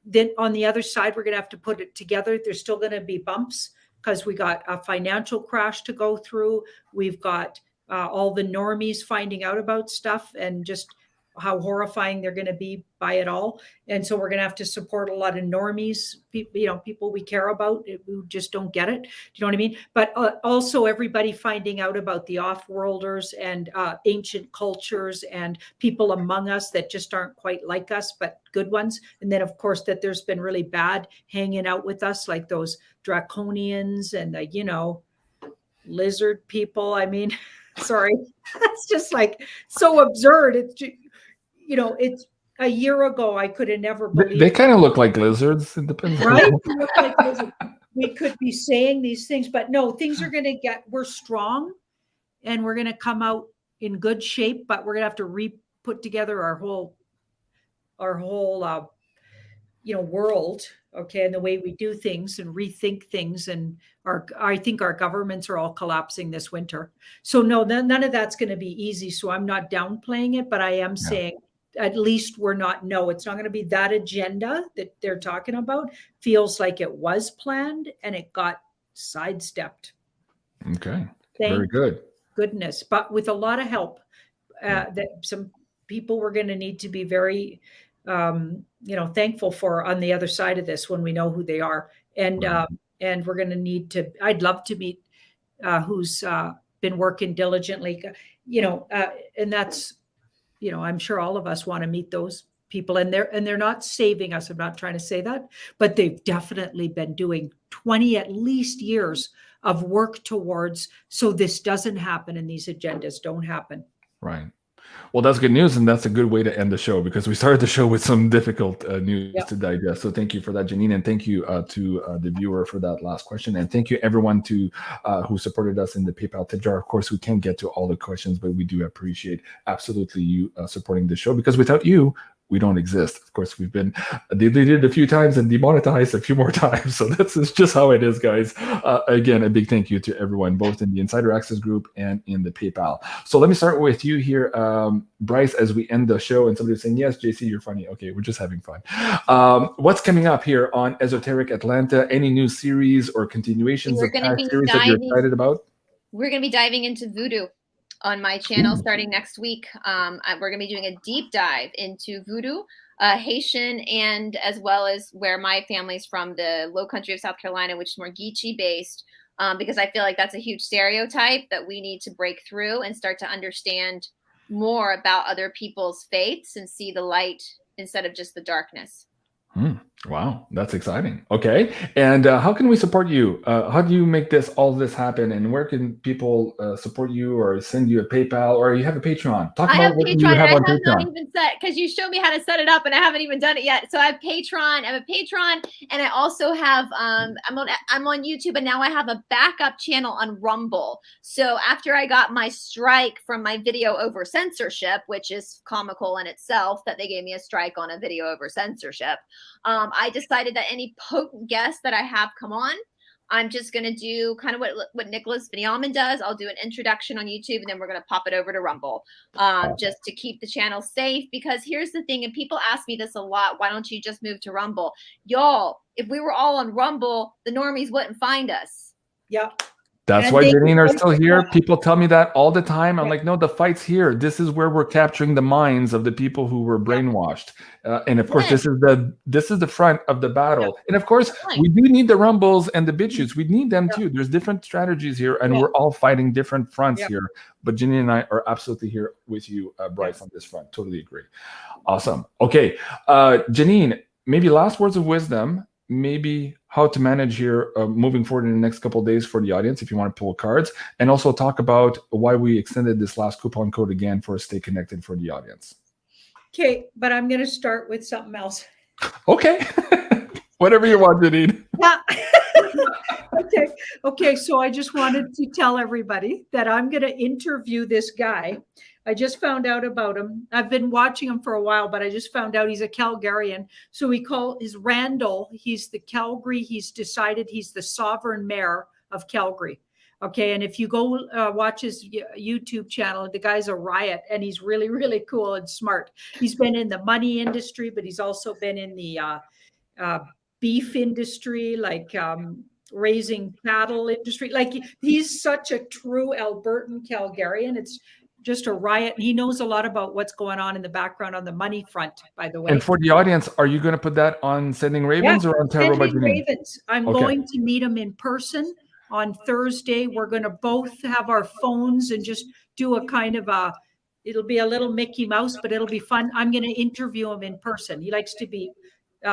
Then on the other side, we're going to have to put it together. There's still going to be bumps because we got a financial crash to go through. We've got all the normies finding out about stuff and just how horrifying they're going to be by it all. And so we're going to have to support a lot of normies, people we care about who just don't get it. Do you know what I mean? But also everybody finding out about the off-worlders and ancient cultures and people among us that just aren't quite like us, but good ones. And then of course that there's been really bad hanging out with us, like those draconians and lizard people. I mean, sorry, that's just like so absurd. It's it's a year ago, I could have never believed. They kind of look like lizards. It depends. Right? They look like lizards. We could be saying these things, but no, things are going to we're strong and we're going to come out in good shape, but we're going to have to put together our whole world, okay, and the way we do things and rethink things. And I think our governments are all collapsing this winter. So no, none of that's going to be easy. So I'm not downplaying it, but I am saying at least it's not going to be that agenda that they're talking about. Feels like it was planned and it got sidestepped. Okay. Very good. Goodness. But with a lot of help, that some people were going to need to be very thankful for on the other side of this when we know who they are. And we're going to need to, I'd love to meet who's been working diligently, and that's, I'm sure all of us want to meet those people, and they're not saving us. I'm not trying to say that, but they've definitely been doing 20 at least years of work towards, so this doesn't happen and these agendas don't happen. Right. Well, that's good news, and that's a good way to end the show, because we started the show with some difficult news to digest. So thank you for that, Janine, and thank you to the viewer for that last question, and thank you everyone who supported us in the PayPal tip jar. Of course, we can't get to all the questions, but we do appreciate absolutely you supporting the show, because without you, we don't exist. Of course, we've been deleted a few times and demonetized a few more times. So that's just how it is, guys. Again, a big thank you to everyone, both in the Insider Access group and in the PayPal. So let me start with you here, Bryce, as we end the show. And somebody's saying, yes, JC, you're funny. Okay, we're just having fun. What's coming up here on Esoteric Atlanta? Any new series or continuations of past series that you're excited about? We're going to be diving into voodoo on my channel starting next week. We're going to be doing a deep dive into voodoo, Haitian, and as well as where my family's from, the low country of South Carolina, which is more Geechee based, because I feel like that's a huge stereotype that we need to break through and start to understand more about other people's faiths and see the light instead of just the darkness. Wow, that's exciting. Okay, and how can we support you? How do you make all this happen? And where can people support you, or send you a PayPal, or you have a Patreon? Talk about what you have on Patreon. I have not even set, because you showed me how to set it up, and I haven't even done it yet. So I have Patreon. I have a Patreon, and I also have I'm on YouTube, and now I have a backup channel on Rumble. So after I got my strike from my video over censorship, which is comical in itself that they gave me a strike on a video over censorship, I decided that any potent guest that I have come on, I'm just going to do kind of what Nicholas Vinyamin does. I'll do an introduction on YouTube, and then we're going to pop it over to Rumble, just to keep the channel safe. Because here's the thing, and people ask me this a lot, why don't you just move to Rumble? Y'all, if we were all on Rumble, the normies wouldn't find us. Yep. That's why Janine are still here. People tell me that all the time. I'm like, no, the fight's here. This is where we're capturing the minds of the people who were brainwashed. And of course, this is the front of the battle. And of course, we do need the Rumbles and the BitChutes. We need them too. There's different strategies here, and we're all fighting different fronts here. But Janine and I are absolutely here with you, Bryce, on this front. Totally agree. Awesome. Okay, Janine, maybe last words of wisdom. Maybe how to manage here moving forward in the next couple of days for the audience, if you want to pull cards, and also talk about why we extended this last coupon code again for Stay Connected for the audience. Okay, but I'm going to start with something else. Okay. Whatever you want, Janine. Yeah. Okay. So I just wanted to tell everybody that I'm going to interview this guy. I just found out about him. I've been watching him for a while, but I just found out he's a Calgarian. So we call his Randall. He's the Calgary. He's decided he's the sovereign mayor of Calgary. Okay. And if you go watch his YouTube channel, the guy's a riot, and he's really, really cool and smart. He's been in the money industry, but he's also been in the beef industry, like raising cattle industry. Like, he's such a true Albertan Calgarian. It's just a riot. And he knows a lot about what's going on in the background on the money front, by the way. And for the audience, are you going to put that on Sending Ravens or on Tarot by Janine? Ravens. I'm going to meet him in person on Thursday. We're going to both have our phones and just do a kind of it'll be a little Mickey Mouse, but it'll be fun. I'm going to interview him in person. He likes to be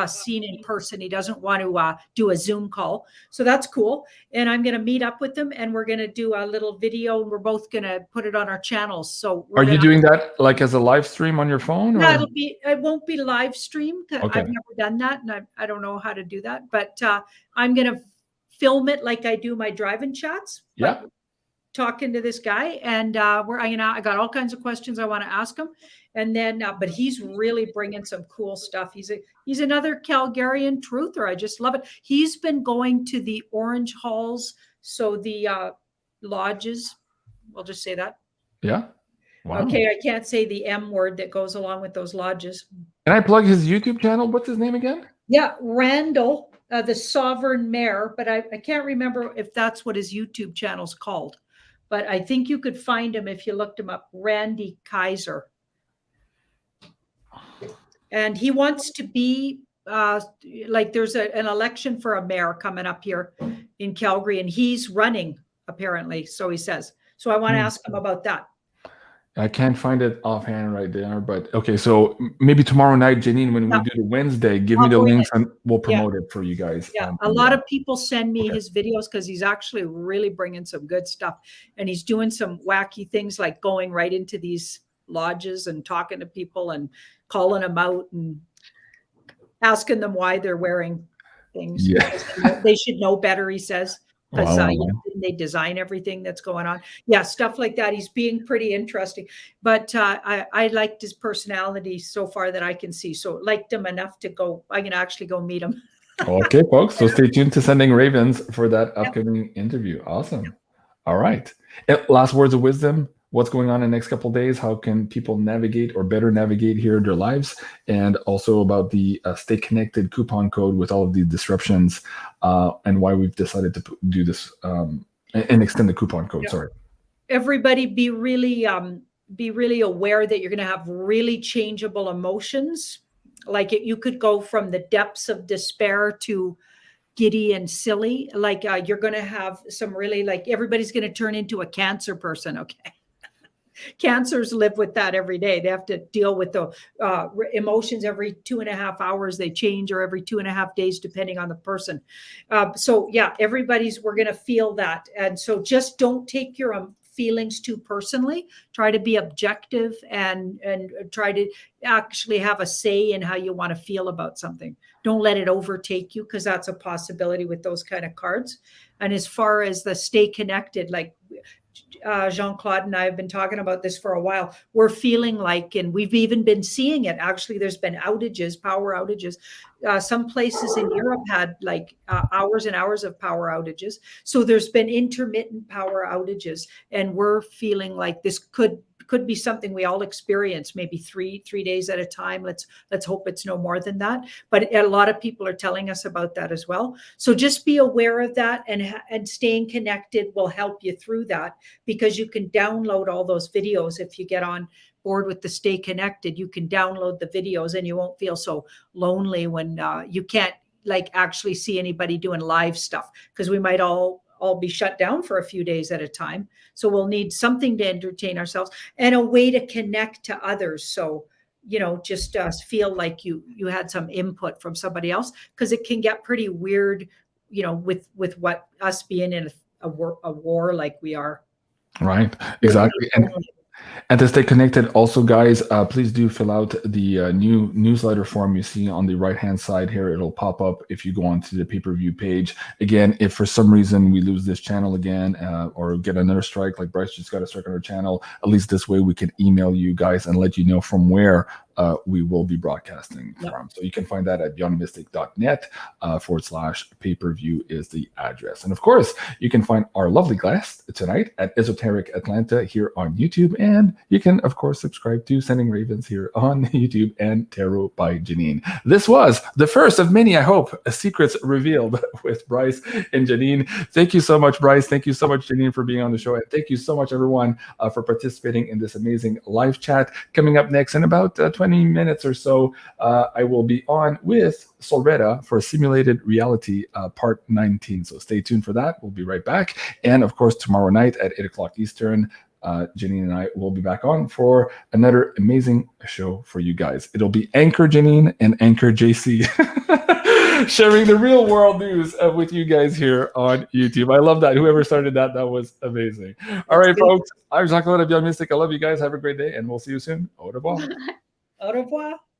seen in person. He doesn't want to do a Zoom call. So that's cool. And I'm going to meet up with him, and we're going to do a little video, and we're both going to put it on our channels. So are you doing that like as a live stream on your phone? Or? No, it won't be live stream. I've never done that, and I don't know how to do that, but I'm going to film it like I do my driving chats. Yeah. Talking to this guy, and I got all kinds of questions I want to ask him, and then but he's really bringing some cool stuff. He's another Calgarian truther. I just love it. He's been going to the orange halls, so the lodges. We'll just say that. Yeah. Wow. Okay, I can't say the M word that goes along with those lodges. Can I plug his YouTube channel? What's his name again? Yeah, Randall, the Sovereign Mayor, but I can't remember if that's what his YouTube channel's called. But I think you could find him if you looked him up, Randy Kaiser. And he wants to be like there's an election for a mayor coming up here in Calgary, and he's running apparently. So he says. So I want to ask him about that. I can't find it offhand right there, but okay. So maybe tomorrow night, Janine, when we do the Wednesday, give me the links and we'll promote it for you guys. Yeah, a lot of people send me his videos because he's actually really bringing some good stuff, and he's doing some wacky things like going right into these lodges and talking to people and calling them out and asking them why they're wearing things. Yeah, they should know better, he says. Because they design everything that's going on. Yeah, stuff like that. He's being pretty interesting. But I liked his personality so far that I can see. So liked him enough to go. I can actually go meet him. Okay, folks. So stay tuned to Sending Ravens for that upcoming interview. Awesome. All right. Last words of wisdom. What's going on in the next couple of days? How can people navigate or better navigate here in their lives? And also about the Stay Connected coupon code with all of the disruptions and why we've decided to do this and extend the coupon code. Sorry. Everybody be really aware that you're going to have really changeable emotions. Like you could go from the depths of despair to giddy and silly. Like you're going to have some really, like everybody's going to turn into a Cancer person. Okay. Cancers live with that every day. They have to deal with the emotions every 2.5 hours. They change, or every 2.5 days, depending on the person. So yeah, we're going to feel that. And so just don't take your feelings too personally. Try to be objective and try to actually have a say in how you want to feel about something. Don't let it overtake you, because that's a possibility with those kind of cards. And as far as the Stay Connected, like Jean-Claude and I have been talking about this for a while. We're feeling like, and we've even been seeing it, actually, there's been outages, power outages. Some places in Europe had like hours and hours of power outages. So there's been intermittent power outages, and we're feeling like this could be something we all experience, maybe three days at a time. Let's hope it's no more than that. But a lot of people are telling us about that as well. So just be aware of that, and staying connected will help you through that, because you can download all those videos. If you get on board with the Stay Connected, you can download the videos, and you won't feel so lonely when you can't like actually see anybody doing live stuff, because we might all be shut down for a few days at a time. So we'll need something to entertain ourselves and a way to connect to others. So, just feel like you had some input from somebody else, because it can get pretty weird, with what us being in a war like we are. Right. Exactly. And to stay connected, also, guys, please do fill out the new newsletter form you see on the right-hand side here. It'll pop up if you go onto the pay-per-view page. Again, if for some reason we lose this channel again or get another strike, like Bryce just got a strike on our channel, at least this way we can email you guys and let you know from where we will be broadcasting from. So you can find that at beyondmystic.net /pay-per-view is the address. And of course, you can find our lovely guest tonight at Esoteric Atlanta here on YouTube. And you can, of course, subscribe to Sending Ravens here on YouTube and Tarot by Janine. This was the first of many, I hope, secrets revealed with Bryce and Janine. Thank you so much, Bryce. Thank you so much, Janine, for being on the show. And thank you so much, everyone, for participating in this amazing live chat. Coming up next in about 20 minutes or so, I will be on with Solretta for Simulated Reality Part 19. So stay tuned for that. We'll be right back. And of course, tomorrow night at 8 o'clock Eastern, Janine and I will be back on for another amazing show for you guys. It'll be Anchor Janine and Anchor JC sharing the real world news with you guys here on YouTube. I love that. Whoever started that was amazing. All right, folks. I'm Jean-Claude of BeyondMystic. I love you guys. Have a great day, and we'll see you soon. Au revoir. Au revoir.